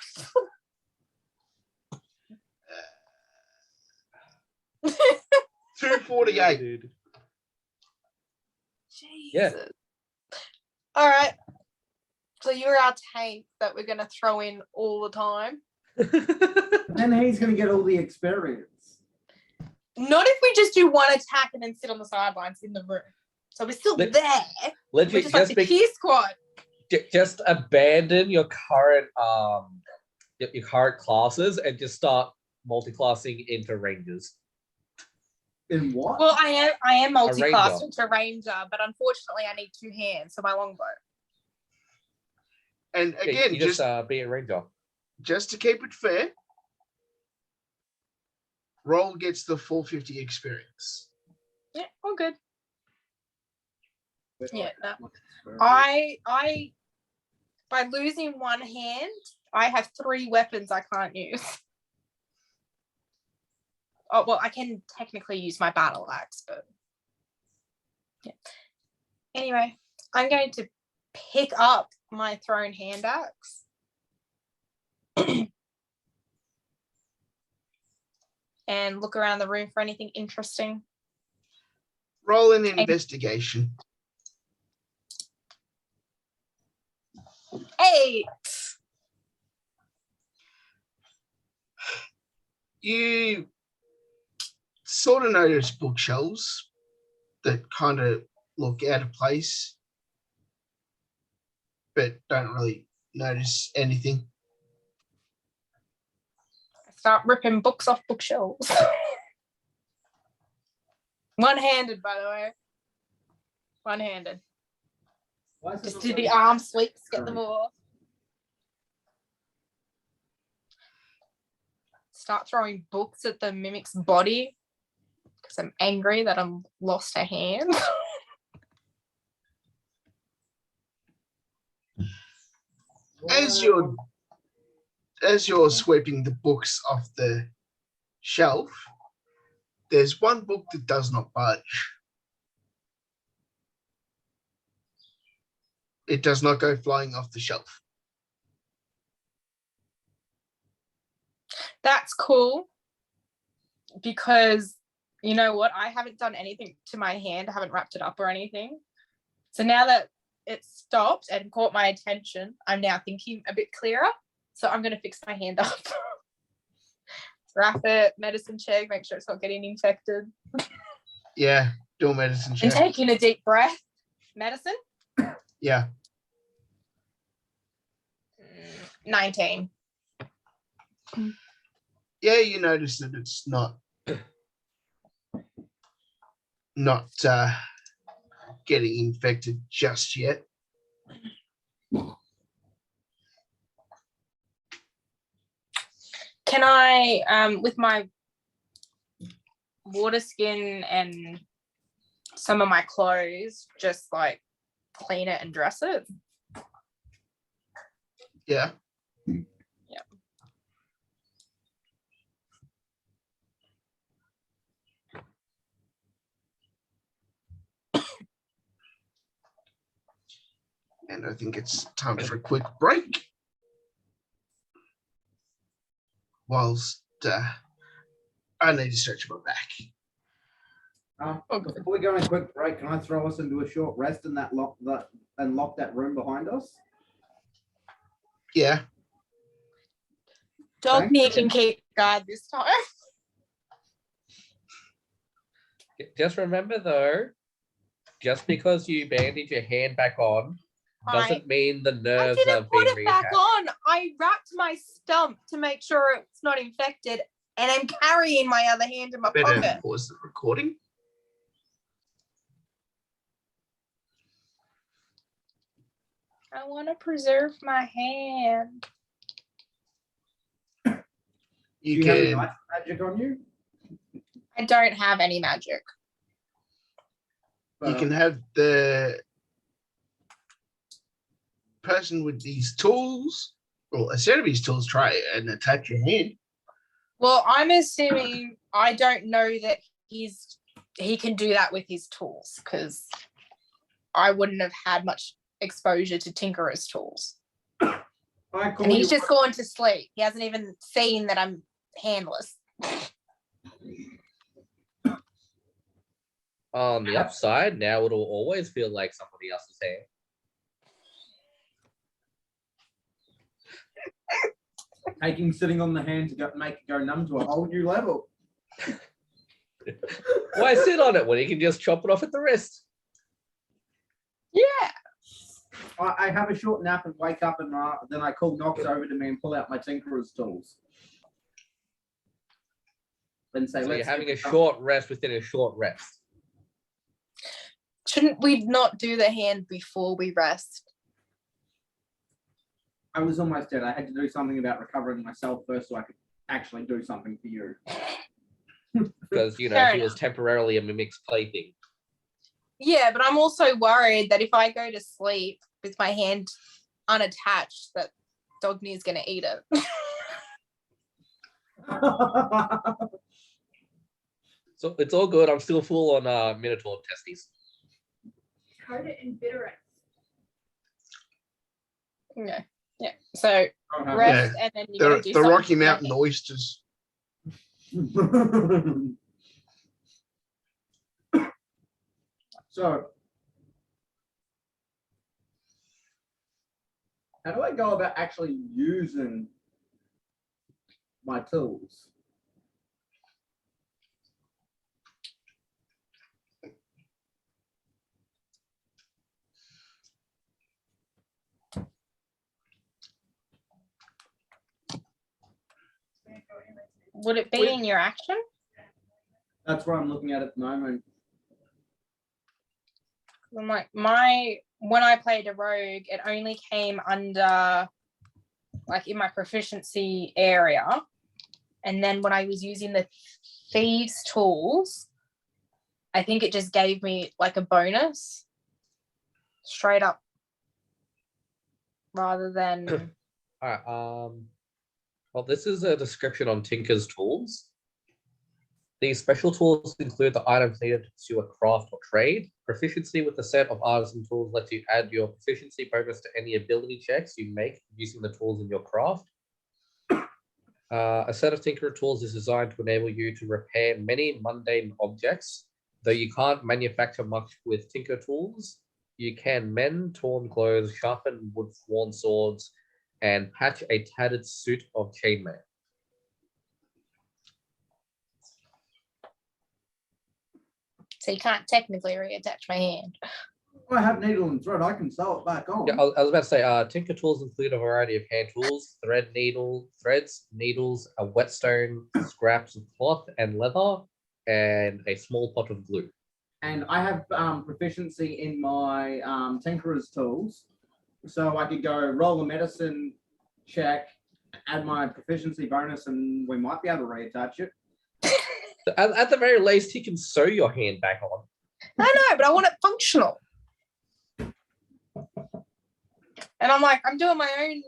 248. Dude. Jesus. Yeah. All right. So you're our tank that we're going to throw in all the time. Then he's gonna get all the experience. Not if we just do one attack and then sit on the sidelines in the room. So we're still Let- there. We're Legit, just like the key squad. just abandon your current your current classes and just start multi-classing into rangers. In what? Well, I am multi-class ranger. into ranger, but unfortunately I need 2 hands for my longbow. And Yeah, again, you just be a ranger. to keep it fair, Roll gets the full 50 experience. Yeah, all good. Yeah, no. Experience. I by losing 1 hand, I have 3 weapons I can't use. Oh well, I can technically use my battle axe, but Anyway, I'm going to pick up my thrown hand axe. And look around the room for anything interesting. Roll an investigation. 8. You sort of notice bookshelves that kind of look out of place, but don't really notice anything. Start ripping books off bookshelves. One-handed, by the way. One-handed. Why is it Just not do the letting- arm sweeps, get them all. Start throwing books at the mimic's body because I'm angry that I'm lost a hand. As you're sweeping the books off the shelf, there's one book that does not budge. It does not go flying off the shelf. That's cool because you know what? I haven't done anything to my hand. I haven't wrapped it up or anything. So now that it stopped and caught my attention, I'm now thinking a bit clearer. So I'm going to fix my hand up. Wrap it, medicine check, make sure it's not getting infected. Yeah, do a medicine And check. taking a deep breath. Medicine? Yeah. 19. Yeah, you notice that it's not getting infected just yet. Can I, with my water skin and some of my clothes, just like clean it and dress it? Yeah. Yeah. And I think it's time for a quick break. Whilst I need to stretch my back. Before we go on a quick break, can I throw us into a short rest and lock that room behind us? Yeah. Dogme can keep guard this time. Just remember though, just because you bandage your hand back on doesn't mean the I nerves didn't have put been it back reattached. on. I wrapped my stump to make sure it's not infected, and I'm carrying my other hand in my Better pocket. pause the recording. I want to preserve my hand. You Do you have any can ice magic on you? I don't have any magic. you can have the person with these tools, or a set of these tools, try and attach your hand. Well, I'm assuming I don't know that he can do that with his tools because I wouldn't have had much exposure to Tinkerer's tools. And he's just gone to sleep. He hasn't even seen that I'm handless. On the upside, now it'll always feel like somebody else's hand. Taking sitting on the hand to make it go numb to a whole new level. Why sit on it when you can just chop it off at the wrist? Yeah. I have a short nap and wake up, and then I call Knox over to me and pull out my Tinkerer's tools. Then say, So let's you're having get a this done. short rest within a short rest. Shouldn't we not do the hand before we rest? I was almost dead. I had to do something about recovering myself first so I could actually do something for you. Because, you know, Fair he was enough. temporarily a mimic's plaything. Yeah, but I'm also worried that if I go to sleep with my hand unattached, that Dogny is going to eat it. So it's all good. I'm still full on Minotaur testes. coat it in bitterest. Okay. Yeah. So Don't have rest, and then you're gonna do The something Rocky with my Mountain hand. oysters. that. So, how do I go about actually using my tools? Would it be in your action? That's what I'm looking at the moment. I'm like when I played a rogue, it only came under like in my proficiency area. And then when I was using the thieves tools, I think it just gave me like a bonus straight up rather than All right. Well, this is a description on Tinker's tools. These special tools include the items needed to pursue a craft or trade. Proficiency with the set of artisan tools lets you add your proficiency bonus to any ability checks you make using the tools in your craft. A set of Tinker tools is designed to enable you to repair many mundane objects. Though you can't manufacture much with Tinker tools, you can mend torn clothes, sharpen wood-worn swords, and patch a tattered suit of chainmail. so you can't technically reattach my hand. I have needle and thread. I can sew it back on. Yeah, I was about to say, Tinker tools include a variety of hand tools, threads, needles, a whetstone, scraps of cloth and leather, and a small pot of glue. And I have proficiency in my tinkerer's tools, so I could go roll a medicine check, add my proficiency bonus, and we might be able to reattach it. At the very least, he can sew your hand back on. I know, but I want it functional. And I'm like, I'm doing my own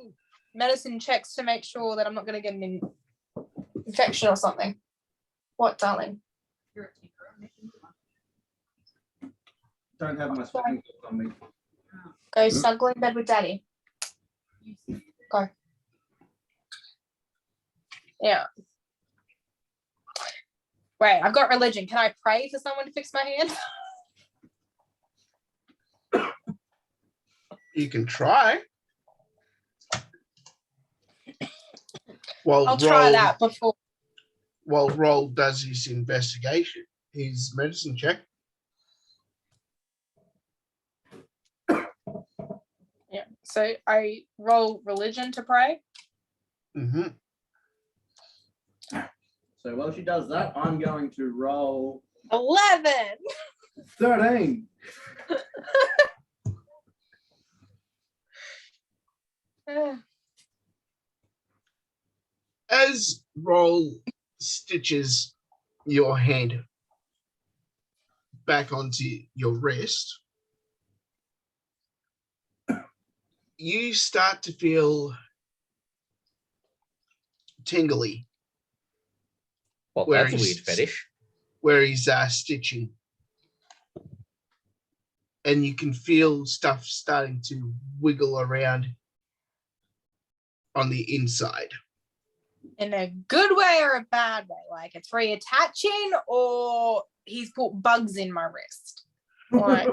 medicine checks to make sure that I'm not going to get an infection or something. What, darling? You're a tinkerer. Don't have my swimming tools on me. Go snuggle in bed with daddy. Go. Yeah. Wait, I've got religion. Can I pray for someone to fix my hand? You can try. Well, I'll try that before. While Roll does his investigation, his medicine check. Yeah. So I roll religion to pray. Mm-hmm. So while she does that, I'm going to roll 11. 13. As Roll stitches your hand back onto your wrist, you start to feel tingly Well, Where that's a weird he's- fetish. where he's stitching. And you can feel stuff starting to wiggle around on the inside. In a good way or a bad way? Like it's reattaching or he's put bugs in my wrist? Like,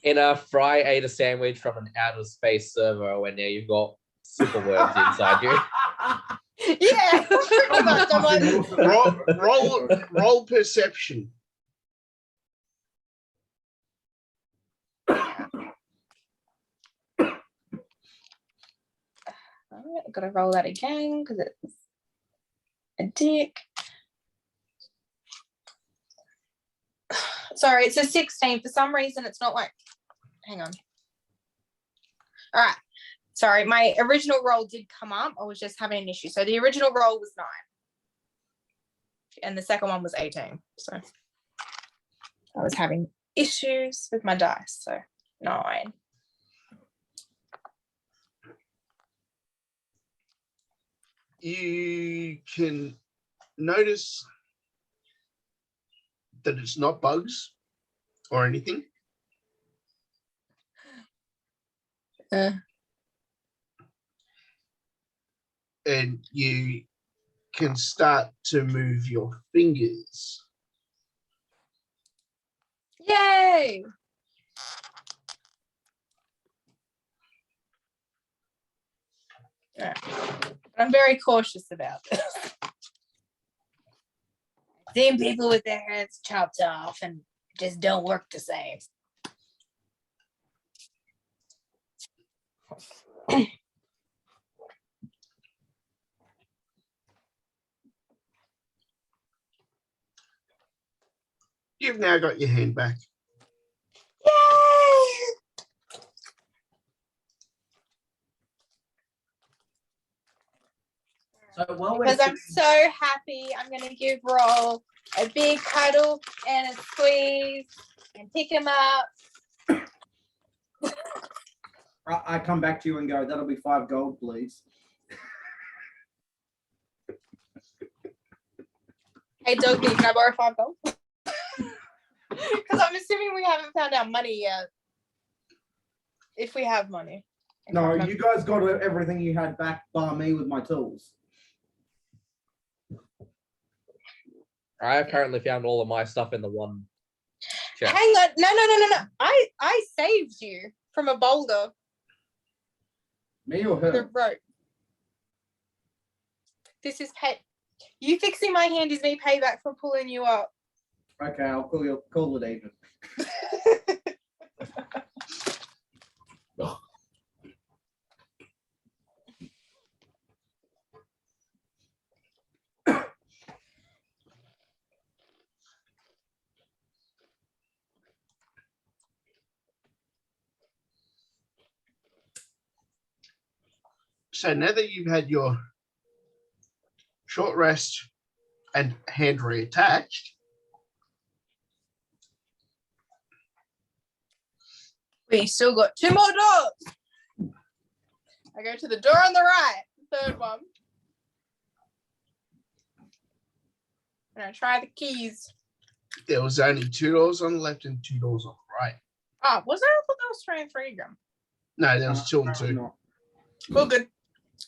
In a Fry ate a sandwich from an outer space server, and now you've got super worms inside you. yeah, pretty much. I'm like, Roll perception. I've got to roll that again because it's a dick. Sorry, it's a 16. For some reason, it's not like, hang on. All right. Sorry, my original roll did come up. I was just having an issue. So the original roll was 9. And the second one was 18. So I was having issues with my dice. So 9. You can notice that it's not bugs or anything. And you can start to move your fingers. Yay! Alright. I'm very cautious about this. I've seen people with their heads chopped off and it just don't work the same. You've now got your hand back. Yay! So while we're Because I'm sitting- so happy, I'm gonna give Roll a big cuddle and a squeeze and pick him up. I come back to you and go, that'll be 5 gold, please. Hey Doggy, can I borrow 5 gold? Because I'm assuming we haven't found our money yet. If we have money. I can't No, remember. you guys got everything you had back bar me with my tools. I apparently found all of my stuff in the one chest. Hang on, no. I saved you from a boulder, Me or the her? rope. This is pay. You fixing my hand is me payback for pulling you up. Okay, I'll call it even. So now that you've had your short rest and hand reattached, We still got 2 more doors. I go to the door on the right, the third one. And I try the keys. there was only 2 doors on the left and 2 doors on the right. Oh, was there? I thought there was 3 and 3 gram. No, there was 2 and Apparently 2. not. Well, good.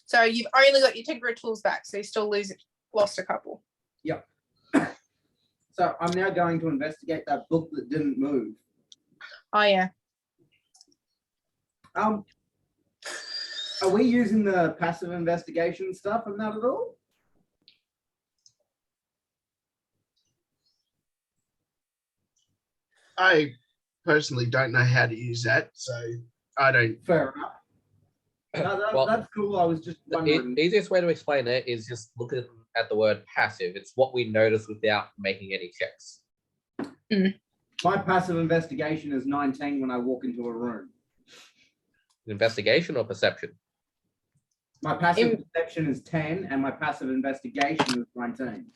So you've only got your tinkerer tools back, so you still lost a couple. So I'm now going to investigate that book that didn't move. Oh yeah. Are we using the passive investigation stuff and that at all? I personally don't know how to use that, so I don't. Fair enough. Well, that's cool. I was just The wondering. easiest way to explain it is just looking at the word passive. It's what we notice without making any checks. My passive investigation is 19 when I walk into a room. Investigation or perception? My passive In- perception is 10 and my passive investigation is 19.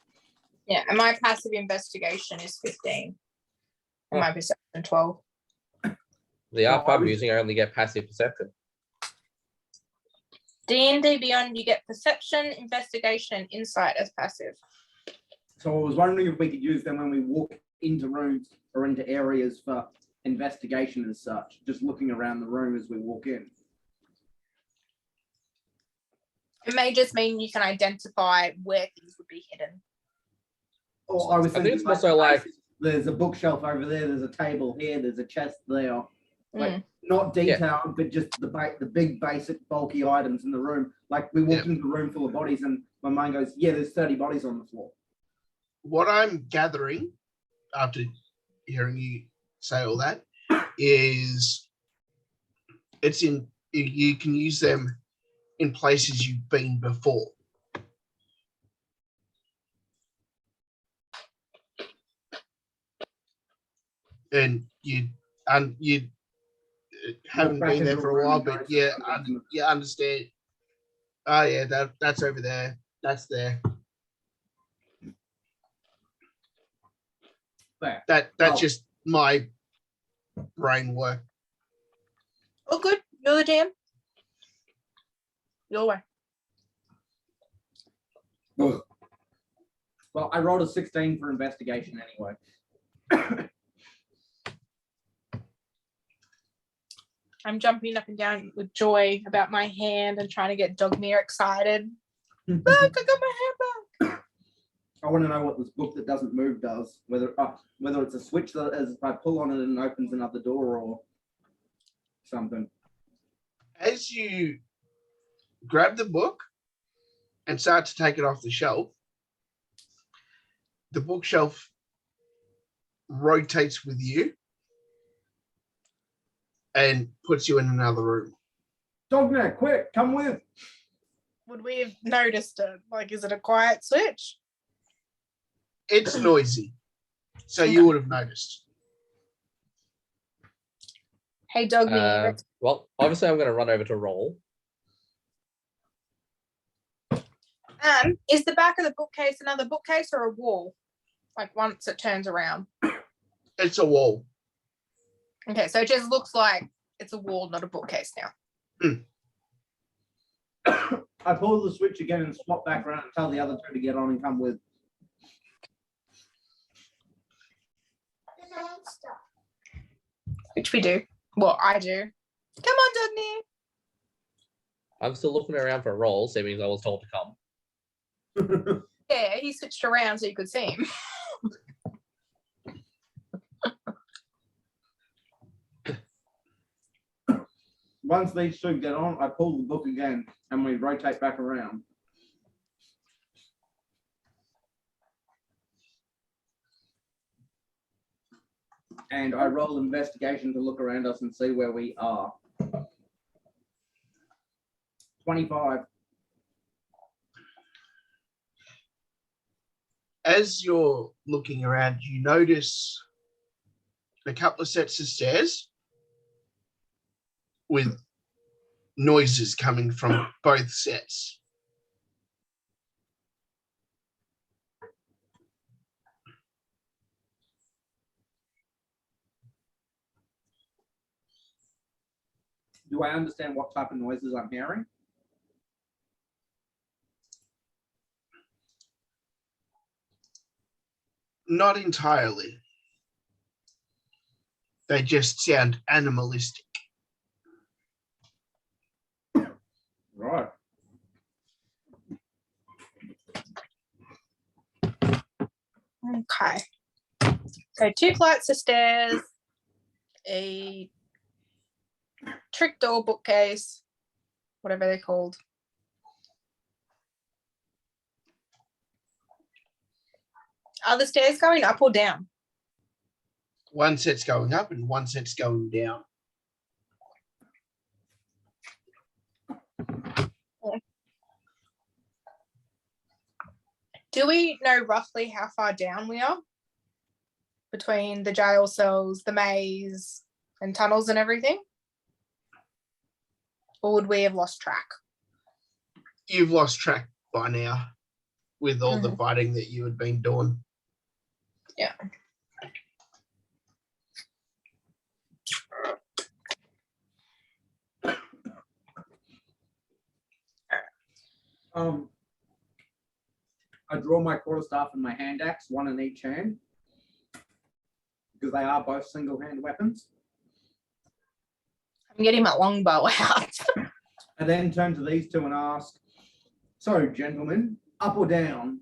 Yeah, and my passive investigation is 15. And my perception 12. The So app I I'm was- using, I only get passive perception. D&D Beyond, you get perception, investigation, and insight as passive. So I was wondering if we could use them when we walk into rooms or into areas for investigation and such, just looking around the room as we walk in. It may just mean you can identify where things would be hidden. Or I was I think thinking it's more so like- there's a bookshelf over there, there's a table here, there's a chest there. Like, Mm. not detailed, but just the big basic bulky items in the room. Like we walked into a room full of bodies and my mind goes, yeah, there's 30 bodies on the floor. What I'm gathering after hearing you say all that is you can use them in places you've been before. And you haven't back been there into for a a room while, and but notice yeah, something. you understand. Oh yeah, that's over there. That's there. Fair. That's Oh. just my brain work. Oh, good. You're the jam. Your way. Well, I rolled a 16 for investigation anyway. I'm jumping up and down with joy about my hand and trying to get Dogmere excited. Look, I got my hand back. I want to know what this book that doesn't move does. Whether it's a switch that as I pull on it and opens another door or something. As you grab the book and start to take it off the shelf, the bookshelf rotates with you and puts you in another room. Dogman, quick, come with. Would we have noticed it? Like, is it a quiet switch? It's noisy, so you would have noticed. Hey, Dogmere. Well, obviously, I'm going to run over to roll. Is the back of the bookcase another bookcase or a wall? Like once it turns around. It's a wall. Okay, so it just looks like it's a wall, not a bookcase now. I pull the switch again and swap back around and tell the other two to get on and come with. Which we do. Well, I do. Come on, Dudney. I'm still looking around for rolls, so it means I was told to come. Yeah, he switched around so you could see him. Once these two get on, I pull the book again and we rotate back around. And I roll investigation to look around us and see where we are. 25. As you're looking around, you notice a couple of sets of stairs with noises coming from both sets. Do I understand what type of noises I'm hearing? Not entirely. They just sound animalistic. Right. Okay. So 2 flights of stairs, a trick door bookcase, whatever they're called. Are the stairs going up or down? One set's going up and one set's going down. Do we know roughly how far down we are? Between the jail cells, the maze, and tunnels and everything? Or would we have lost track? You've lost track by now with all the fighting that you had been doing. Yeah. I draw my quarterstaff and my hand axe, one in each hand, because they are both single-hand weapons. I'm getting my longbow out. I then turn to these two and ask, so, gentlemen, up or down?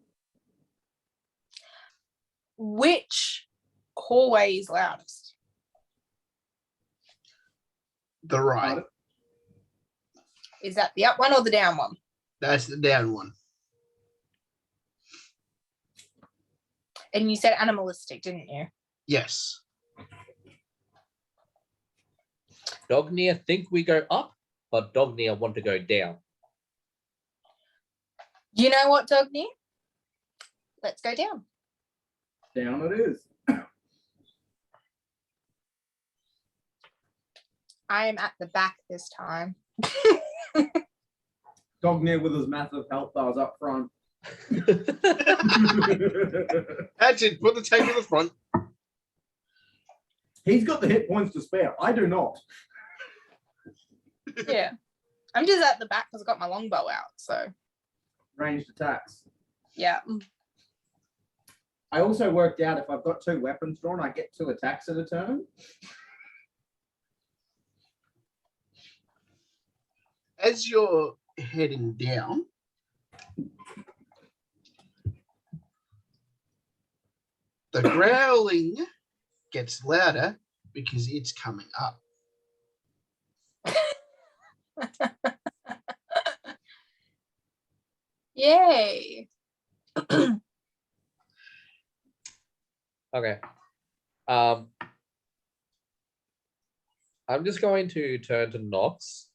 Which hallway is loudest? The right. Is that the up one or the down one? That's the down one. And you said animalistic, didn't you? Yes. Dognia think we go up, but Dognia want to go down. You know what, Dogny? Let's go down. Down it is. I am at the back this time. Dognear with his massive health bars up front. That's it. Put the tank in the front. He's got the hit points to spare. I do not. Yeah. I'm just at the back because I got my longbow out. So, Ranged attacks. yeah. I also worked out if I've got 2 weapons drawn, I get 2 attacks at a turn. as you're heading down, the growling gets louder because it's coming up. Yay. Okay. I'm just going to turn to Nox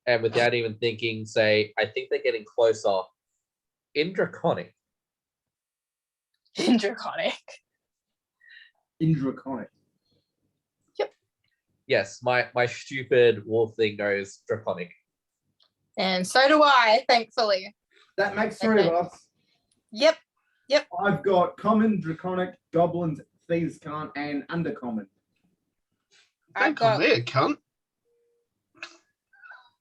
and without even thinking, say, I think they're getting closer in Draconic. In Draconic. In Draconic. Yes, my stupid wolf thing goes Draconic. And so do I, thankfully. That makes three of us. Yep. I've got common, draconic, goblins, thieves can't, and undercommon. I've Don't call got me a cunt.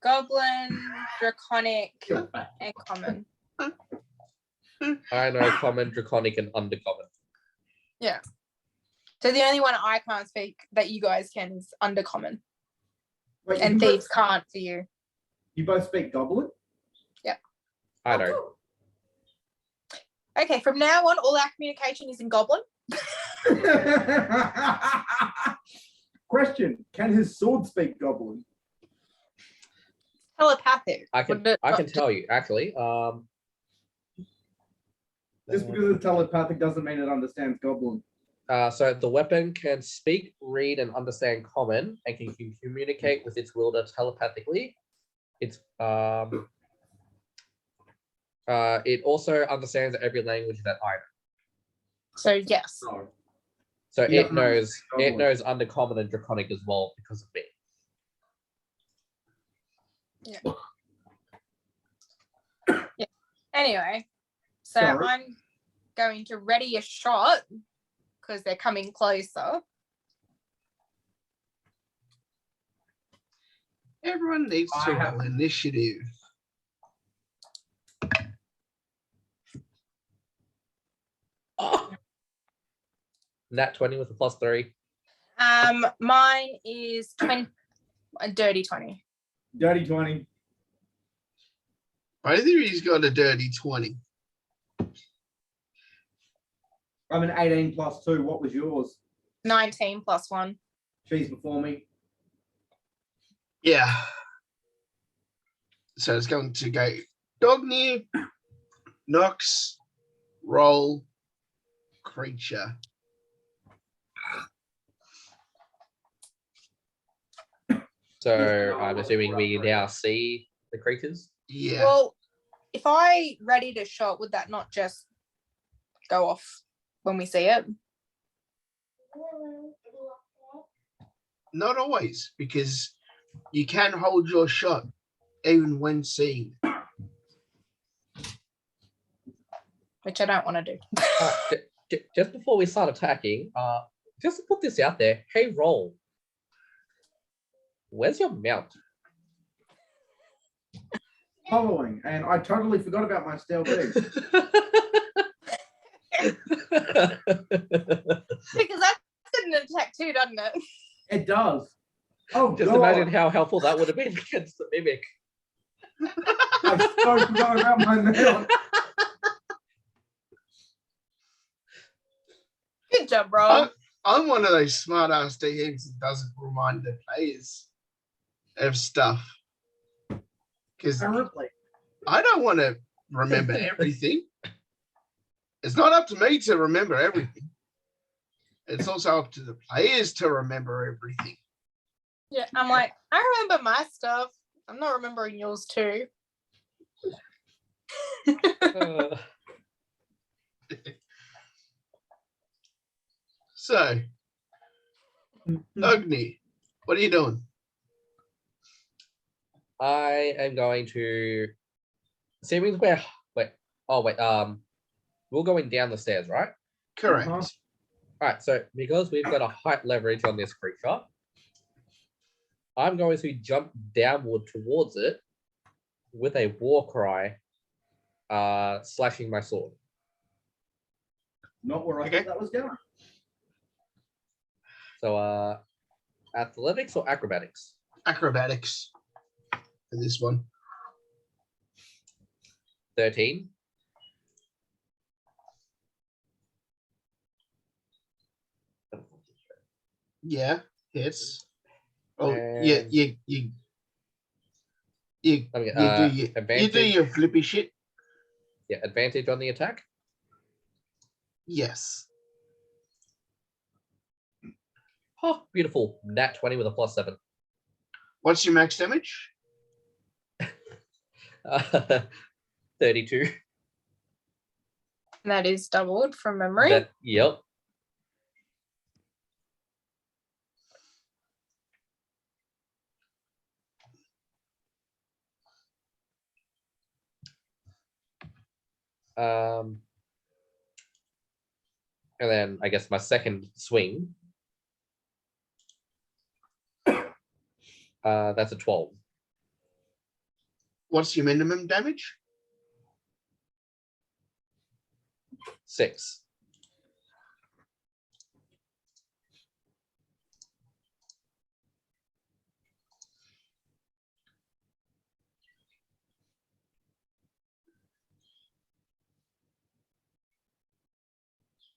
Goblin, Draconic, You're fat. and Common. I know common, draconic, and undercommon. So the only one I can't speak that you guys can is Undercommon. Wait, And you Thieves both, can't for you. you both speak goblin? I know. Okay, from now on, all our communication is in Goblin. Question: can his sword speak goblin? Telepathic. I can tell you actually. Just because it's telepathic doesn't mean it understands goblin. So the weapon can speak, read, and understand common, and can communicate with its wielder telepathically. It also understands every language that I know. So yes. No. So He it doesn't knows understand goblin. undercommon and draconic as well because of me. Anyway, so Sorry. I'm going to ready a shot because they're coming closer. Everyone needs I to have- roll initiative. Nat 20 with a +3. Mine is 20, a dirty 20. Dirty 20. Both of you's got a dirty 20. I'm an 18 plus 2. What was yours? 19 plus 1. She's before me. Yeah. So it's going to go Dogny, Nox, roll, creature. So I'm assuming we now see the creatures. Yeah. Well, if I readied a shot, would that not just go off when we see it? Not always, because you can hold your shot even when seeing. Which I don't want to do. Just before we start attacking, just to put this out there, hey, roll. Where's your mount? Following. And I totally forgot about my steel big. Because that's an attack too, doesn't it? It does. Oh, Just God. imagine how helpful that would have been against the mimic. I so forgot about my mount. Good job, bro. I'm one of those smart ass DMs that doesn't remind the players of stuff. Because Apparently. I don't want to remember everything. It's not up to me to remember everything. It's also up to the players to remember everything. Yeah, I'm like, I remember my stuff. I'm not remembering yours too. So, Ogni, what are you doing? I am going to. Seeing we're we're going down the stairs, right? Correct. Uh-huh. All right. So because we've got a height leverage on this creature, I'm going to jump downward towards it with a war cry, slashing my sword. Not where I Okay. thought that was going. So athletics or acrobatics? Acrobatics for this one. 13. Yeah, hits. Oh, yeah, And- you Okay, you do advantage. your flippy shit. Yeah, advantage on the attack. Yes. Oh, beautiful. Nat 20 with a +7. What's your max damage? 32. And that is doubled from memory. Yep. And then I guess my second swing. That's a 12. What's your minimum damage? 6.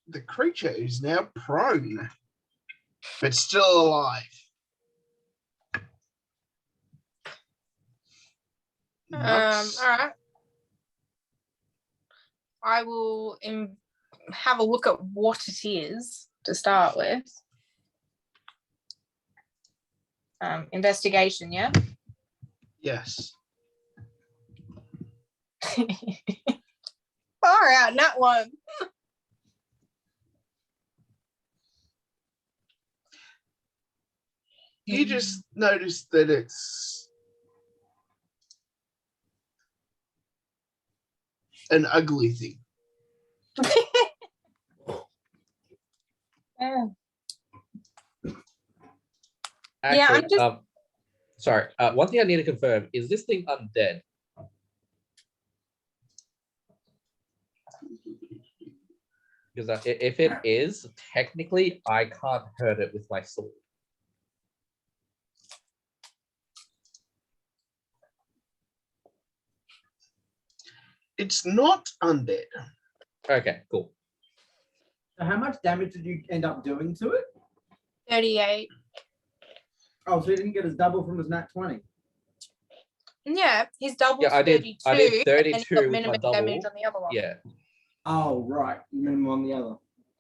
The creature is now prone, but still alive. All Nuts. right. I will have a look at what it is to start with. Investigation, yeah. Yes. Far out, not one. You just notice that it's an ugly thing. Yeah. Actually, Yeah, I'm just- sorry. One thing I need to confirm is this thing undead? Because if it is, technically, I can't hurt it with my sword. It's not undead. Okay, cool. So how much damage did you end up doing to it? 38. Oh, so he didn't get his double from his nat 20. Yeah, his double Yeah, I did 32. 32 and then he got with my minimum double. damage on the other one. Yeah. Oh, right. Minimum on the other.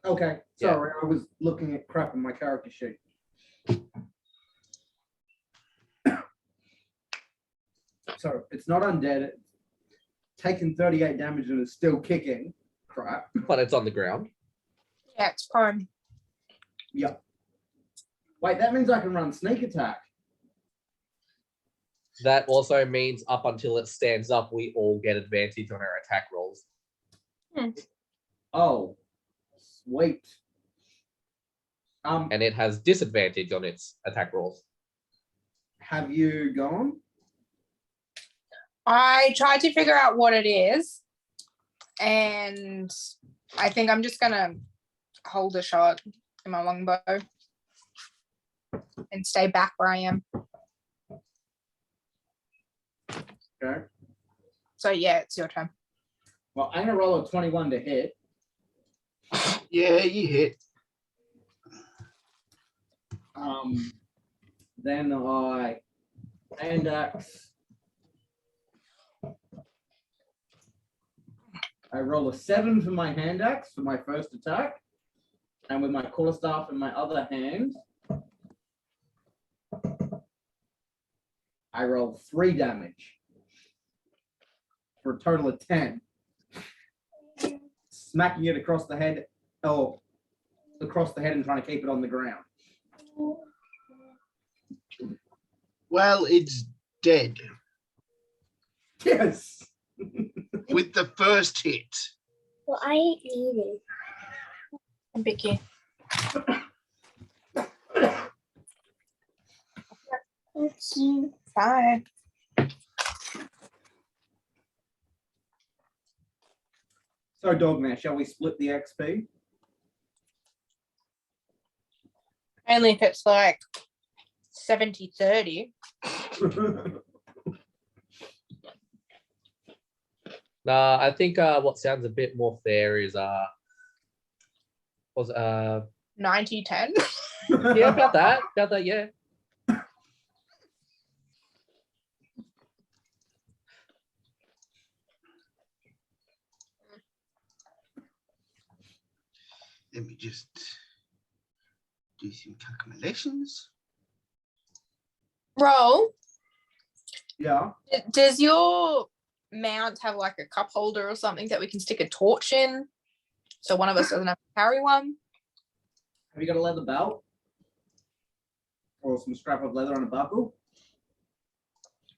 Okay. Yeah. Sorry, I was looking at crap in my character sheet. So it's not undead. It's taken 38 damage and is still kicking. Crap. But it's on the ground. Yeah, it's prone. Yep. Wait, that means I can run sneak attack. That also means up until it stands up, we all get advantage on our attack rolls. Oh, sweet. And it has disadvantage on its attack rolls. Have you gone? I tried to figure out what it is, and I think I'm just gonna hold a shot in my longbow and stay back where I am. Okay. So yeah, it's your turn. Well, I'm gonna roll a 21 to hit. Yeah, you hit. Then I hand axe. I roll a 7 for my hand axe for my first attack. And with my quarterstaff in my other hand, I roll 3 damage. For a total of 10. Smacking it across the head. Oh, across the head and trying to keep it on the ground. Well, it's dead Yes. with the first hit. Well, I ain't eating. And Vicky. It's Fine. So, Dogman, shall we split the XP? Only if it's like 70-30. Nah, I think what sounds a bit more fair is 90-10. yeah, about that, yeah. Let me just do some calculations. Roll. Yeah. Does your mount have like a cup holder or something that we can stick a torch in? So one of us doesn't have to carry one? Have you got a leather belt? Or some scrap of leather on a buckle?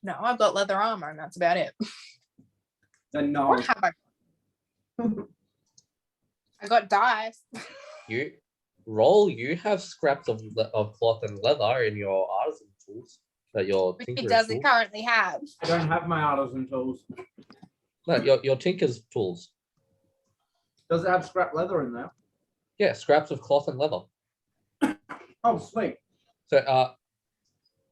No, I've got leather armor and that's about it. Then no. What have I? I got dice. You have scraps of cloth and leather in your artisan tools that your Which he tinker's doesn't tools. currently have. I don't have my artisan tools. No, your tinker's tools. Does it have scrap leather in there? Yeah, scraps of cloth and leather. Oh, sweet. So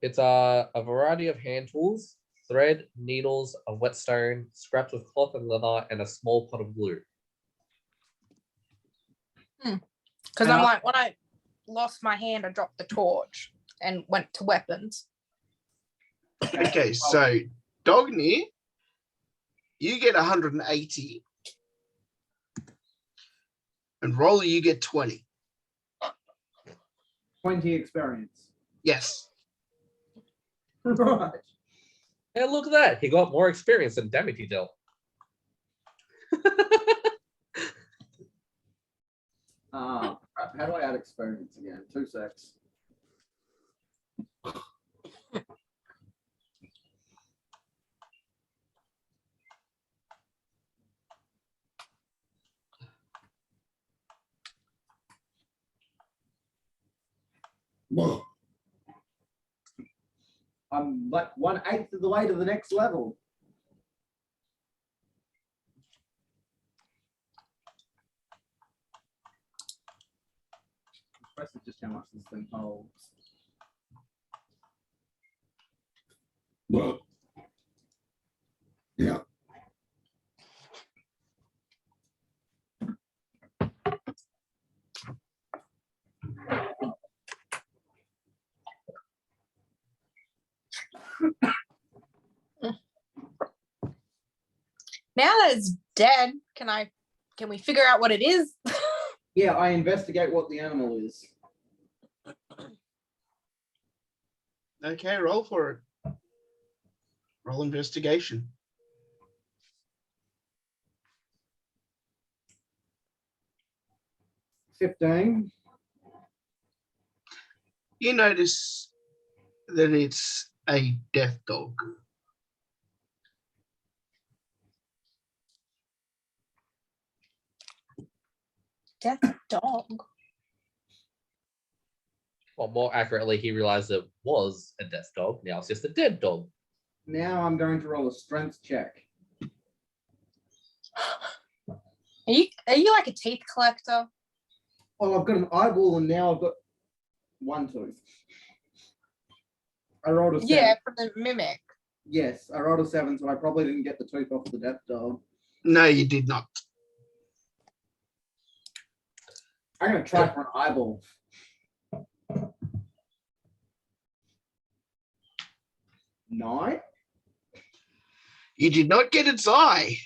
it's a variety of hand tools, thread, needles, a whetstone, scraps of cloth and leather, and a small pot of glue. Because I'm like, when I lost my hand, I dropped the torch and went to weapons. Okay, so Dogny, you get 180. And Roller, you get 20. 20 experience. Yes. Right. Hey, look at that. He got more experience than damage he dealt. How do I add experience again? 2 secs. I'm like 1/8 of the way to the next level. Impressive just how much this thing holds. Yeah. Now that it's dead, can we figure out what it is? Yeah, I investigate what the animal is. Okay, roll for it. Roll investigation. $15. You notice that it's a death dog. Death dog. Well, more accurately, he realized it was a death dog. Now it's just a dead dog. Now I'm going to roll a strength check. Are you like a teeth collector? Well, I've got an eyeball and now I've got 1 tooth. I rolled a 7. Yeah, from the mimic. Yes, I rolled a 7, so I probably didn't get the tooth off the death dog. No, you did not. I'm going to try for an eyeball. Nine? You did not get its eye.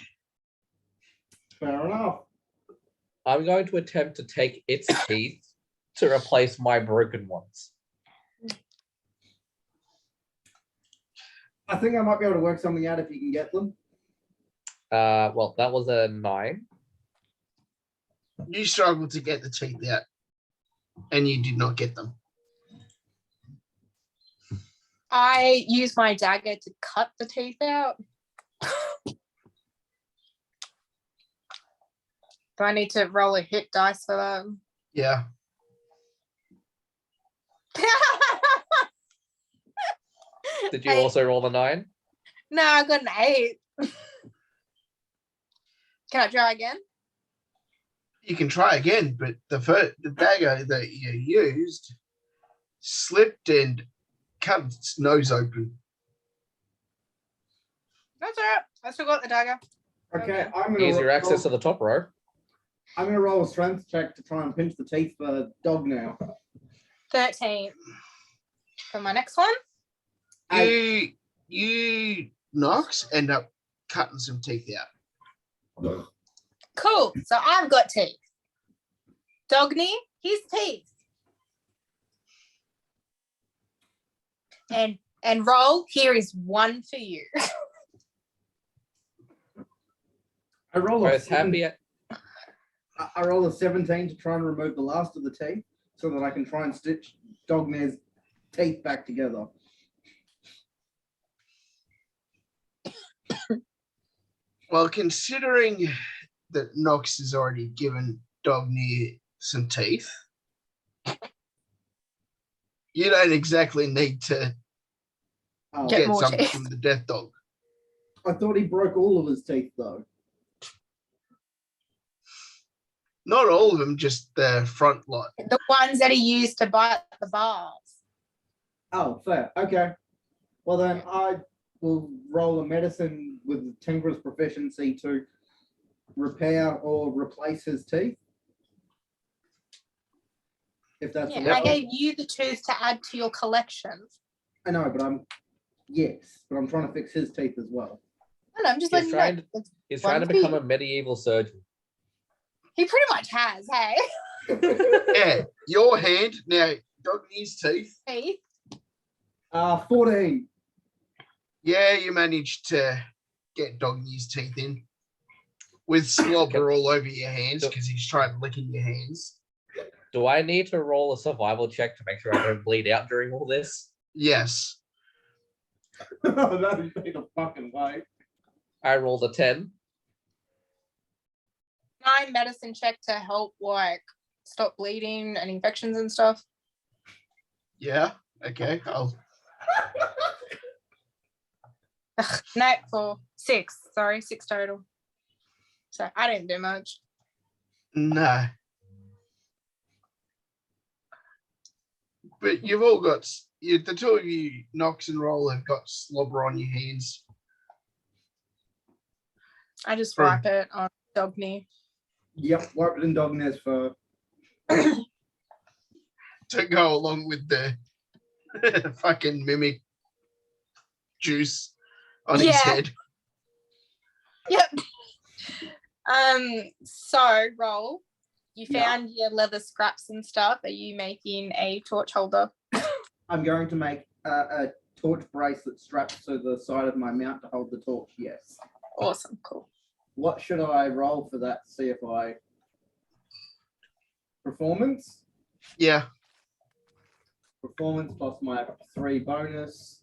Fair enough. I'm going to attempt to take its teeth to replace my broken ones. I think I might be able to work something out if you can get them. Well, that was a 9. You struggled to get the teeth out, and you did not get them. I use my dagger to cut the teeth out. Do I need to roll a hit dice for that? Yeah. Did you also roll the 9? No, I got an 8. Can I try again? You can try again, but the dagger that you used slipped and cut its nose open. That's all right. I still got the dagger. Okay, I'm gonna Easier access to roll, the top row. I'm gonna roll a strength check to try and pinch the teeth for dog now. 13. For my next one. You Knox end up cutting some teeth out. Cool. So I've got teeth. Dogny, his teeth. And roll, here is one for you. I roll I a was happy at I roll a 17 to try and remove the last of the teeth so that I can try and stitch Dognair's teeth back together. Well, considering that Knox has already given Dogny some teeth, you don't exactly need to Oh, Get get more something teeth. from the death dog. I thought he broke all of his teeth though. Not all of them, just the front lot. The ones that he used to bite the bars. Oh, fair. Okay. Well then I will roll a medicine with Tinker's proficiency to repair or replace his teeth. If that's Yeah, allowed. I gave you the tooth to add to your collection. I know, but I'm trying to fix his teeth as well. I know, I'm just He's letting trying you know. he's One trying to for become you. a medieval surgeon. He pretty much has, hey? Yeah, your hand now. Dogny's teeth. Teeth. 14. Yeah, you managed to get Dogny's teeth in with slobber all over your hands because he's trying to lick in your hands. Do I need to roll a survival check to make sure I don't bleed out during all this? Yes. That'd be the fucking way. I rolled a 10. 9 medicine check to help like stop bleeding and infections and stuff. Yeah. Okay. I'll. No, for 6. Sorry, 6 total. So I didn't do much. No. But you've all got the two of you, Knox and Roll, have got slobber on your hands. I just From- wipe it on Dogny. Yep, wipe it in Dognair's fur. To go along with the fucking mimic juice on his Yeah. head. Yep. So Roll, you Yeah. found your leather scraps and stuff. Are you making a torch holder? I'm going to make a torch bracelet strapped to the side of my mount to hold the torch, yes. Awesome, cool. What should I roll for that? See if I... Performance? Yeah. Performance plus my 3 bonus.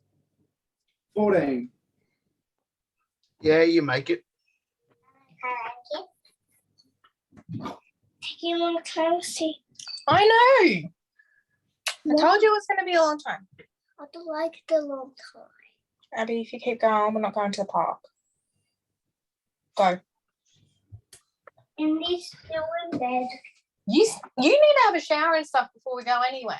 14. Yeah, you make it. Taking a long time to see. I know. I told you it was going to be a long time. I don't like the long time. Abby, if you keep going, we're not going to the park. Go. And he's still in bed. You need to have a shower and stuff before we go anyway.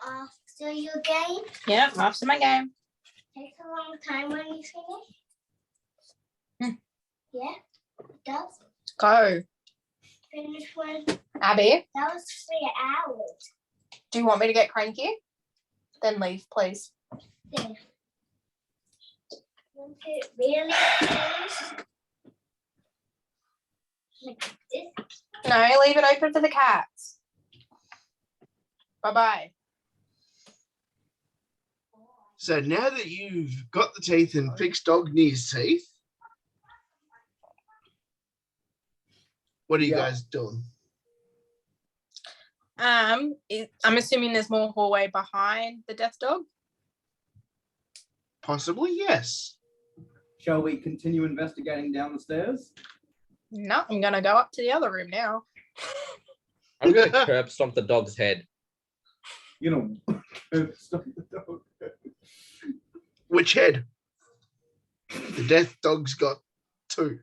After your game, Yeah, after my game. takes a long time when you finish. Yeah, it does. Go. Finish when Abby, that was 3 hours. do you want me to get cranky? Then leave, please. Yeah. Want it really finish? Like this. No, leave it open for the cats. Bye-bye. So now that you've got the teeth and fixed Dogny's teeth, what are you Yeah. guys doing? I'm assuming there's more hallway behind the death dog. Possibly, yes. Shall we continue investigating down the stairs? No, I'm gonna go up to the other room now. I'm going to curb stomp the dog's head. You know, stop the dog. Which head? The death dog's got 2.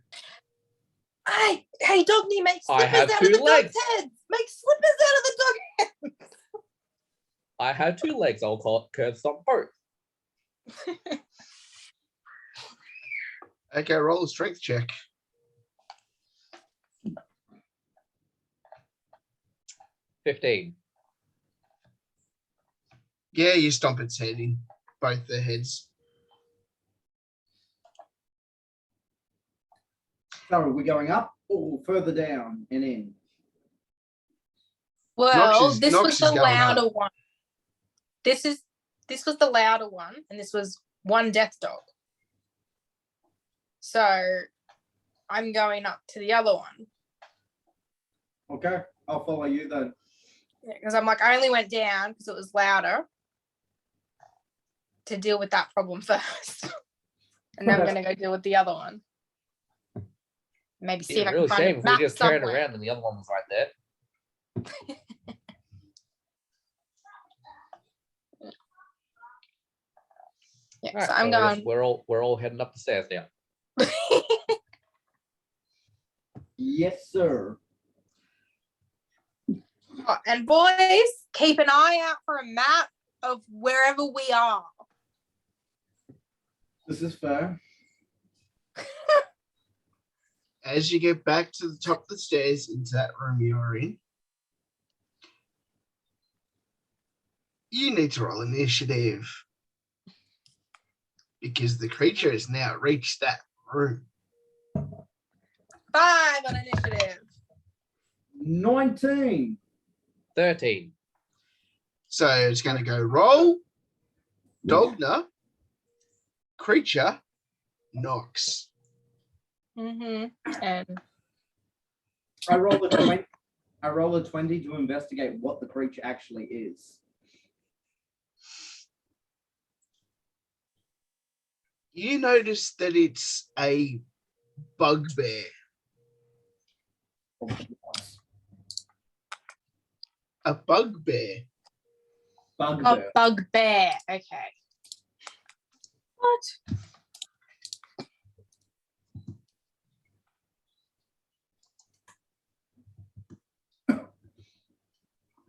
Hey, Dogny, make I slippers have out 2 of the legs. dog's head. Make slippers out of the dog head. I have 2 legs. I'll call it curb stomp both. Okay, roll a strength check. $15. Yeah, you stomp its head in both the heads. So are we going up or further down and in? Well, is- this Nox was is the going up. louder one. This was the louder one, and this was one death dog. So I'm going up to the other one. Okay, I'll follow you then. Because I'm like, I only went down because it was louder to deal with that problem first. And then I'm gonna go deal with the other one. Maybe see Be if a I real can find shame a if we map just turned somewhere. around and the other one was right there. Yeah, Alright, so I'm so I guess going. we're all heading up the stairs now. Yes, sir. Oh, and boys, keep an eye out for a map of wherever we are. This is fair. As you get back to the top of the stairs into that room you were in, you need to roll initiative because the creature has now reached that room. 5 on initiative. 19. 13. So it's going to go roll, Dogna, creature, Nox. Mm-hmm. And I roll a 20. I roll a 20 to investigate what the creature actually is. You notice that it's a bugbear. A bugbear. Bugbear. bugbear. Okay. What?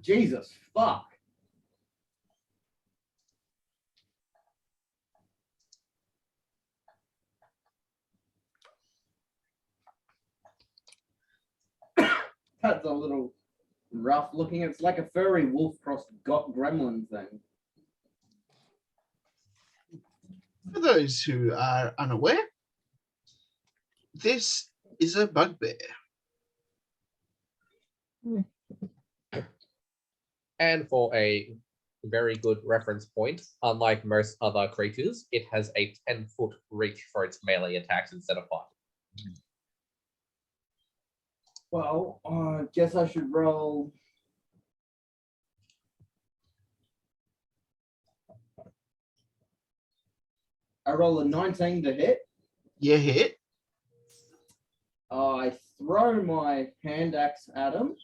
Jesus, fuck. That's a little rough looking. It's like a furry wolf crossed gremlin thing. For those who are unaware, this is a bugbear. And for a very good reference point, unlike most other creatures, it has a 10-foot reach for its melee attacks instead of 5. Well, I guess I should roll. I roll a 19 to hit. You hit. I throw my hand axe at him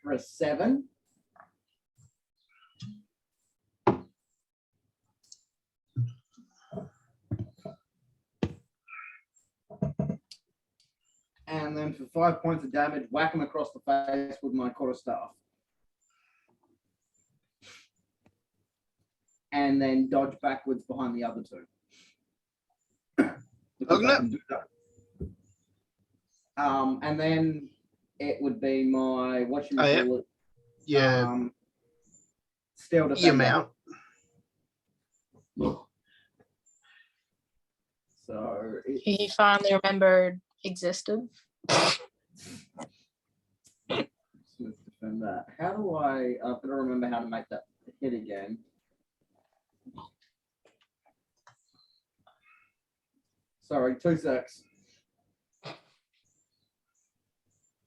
for a 7. And then for 5 points of damage, whack him across the face with my quarterstaff. And then dodge backwards behind the other two. Because I can do that. And then it would be my watching Oh, yeah. bullet. Yeah, Steel you defender. mount. So He finally remembered existed. let's defend that. How do I've got to remember how to make that hit again. Sorry, 2 secs.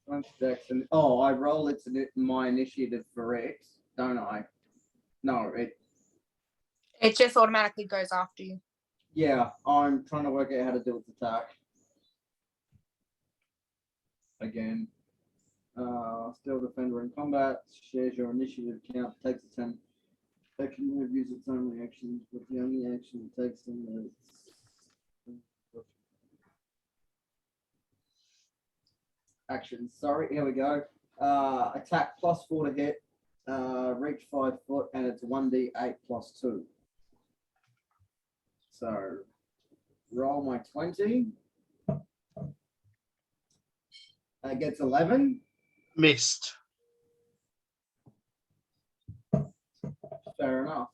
1 sec. Oh, I roll it's my initiative for it, don't I? No, It just automatically goes after you. yeah, I'm trying to work out how to do its attack. Again. Still defender in combat, shares your initiative count, takes a 10. It can use its own reactions, but the only action it takes in its actions. Sorry, here we go. Attack +4 to hit, reach 5 foot, and it's 1d8 +2. So roll my 20. That gets 11. Missed. Fair enough.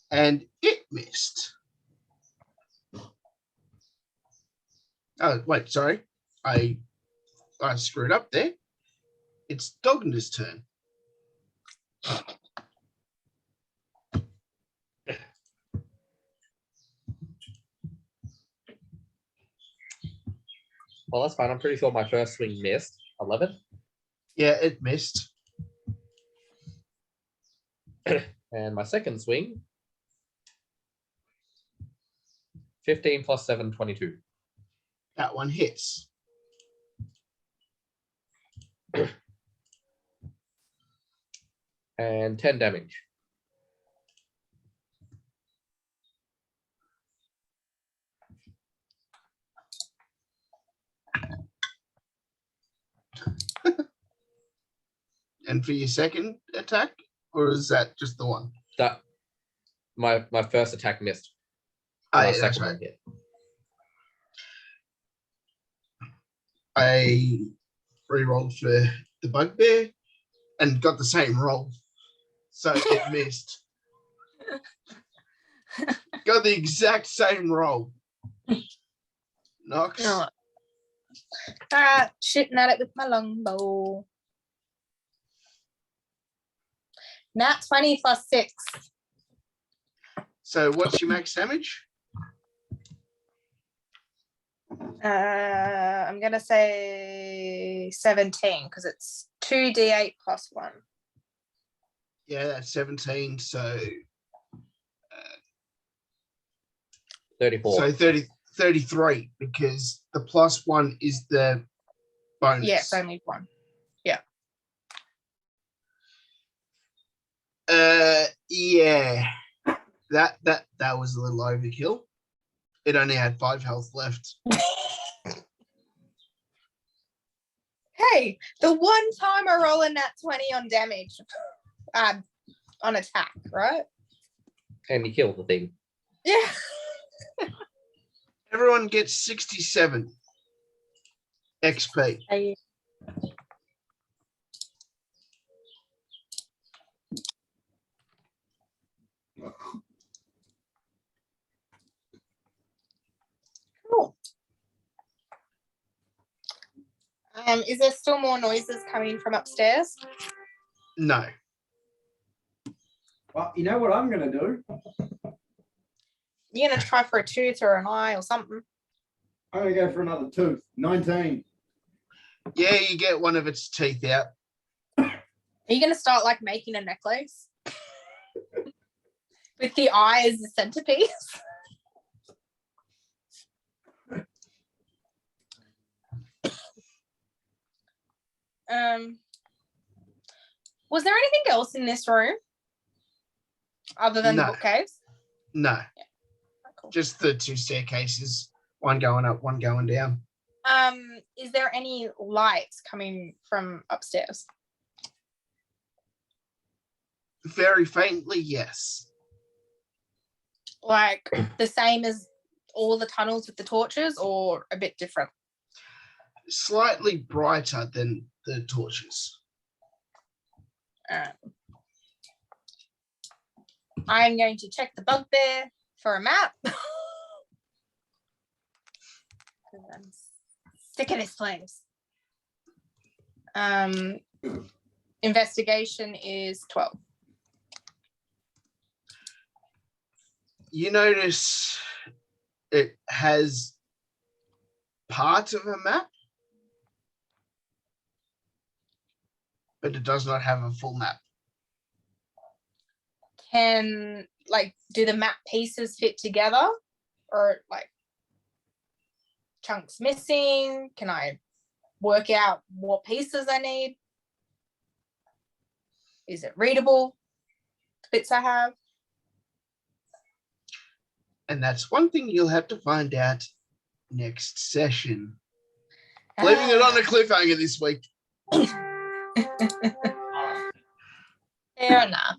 And it missed. Oh, wait, sorry. I screwed up there. It's Dogner's turn. Well, that's fine. I'm pretty sure my first swing missed. 11. Yeah, it missed. And my second swing, 15 plus 7, 22. That one hits. And 10 damage. And for your second attack, or is that just the one? That my first attack missed. Ah, My yeah, that's second right. one hit. I re-rolled for the bugbear and got the same roll. So it missed. Got the exact same roll. Knox. Oh. Alright, shooting at it with my longbow. Nat 20 plus 6. So what's your max damage? I'm gonna say 17 because it's 2d8 plus 1. Yeah, that's 17. So 34. 33 because the plus 1 is the bonus. Yeah, it's only 1. Yeah. That was a little overkill. It only had 5 health left. Hey, the one time I roll a nat 20 on damage, on attack, right? And you killed the thing. Yeah. Everyone gets 67 XP. Cool. Is there still more noises coming from upstairs? No. Well, you know what I'm going to do? You're gonna try for a tooth or an eye or something. I'm going to go for another tooth. 19. Yeah, you get one of its teeth out. Are you gonna start like making a necklace with the eye as the centerpiece? Was there anything else in this room other than the No. bookcase? No. Cool. Just the 2 staircases. One going up, one going down. Is there any lights coming from upstairs? Very faintly, yes. Like the same as all the tunnels with the torches, or a bit different? Slightly brighter than the torches. I'm going to check the bugbear for a map. I'm sick of this place. Investigation is 12. You notice it has part of a map, but it does not have a full map. Can do the map pieces fit together, or like chunks missing? Can I work out what pieces I need? Is it readable, the bits I have? And that's one thing you'll have to find out next session. Leaving it on a cliffhanger this week. Fair enough.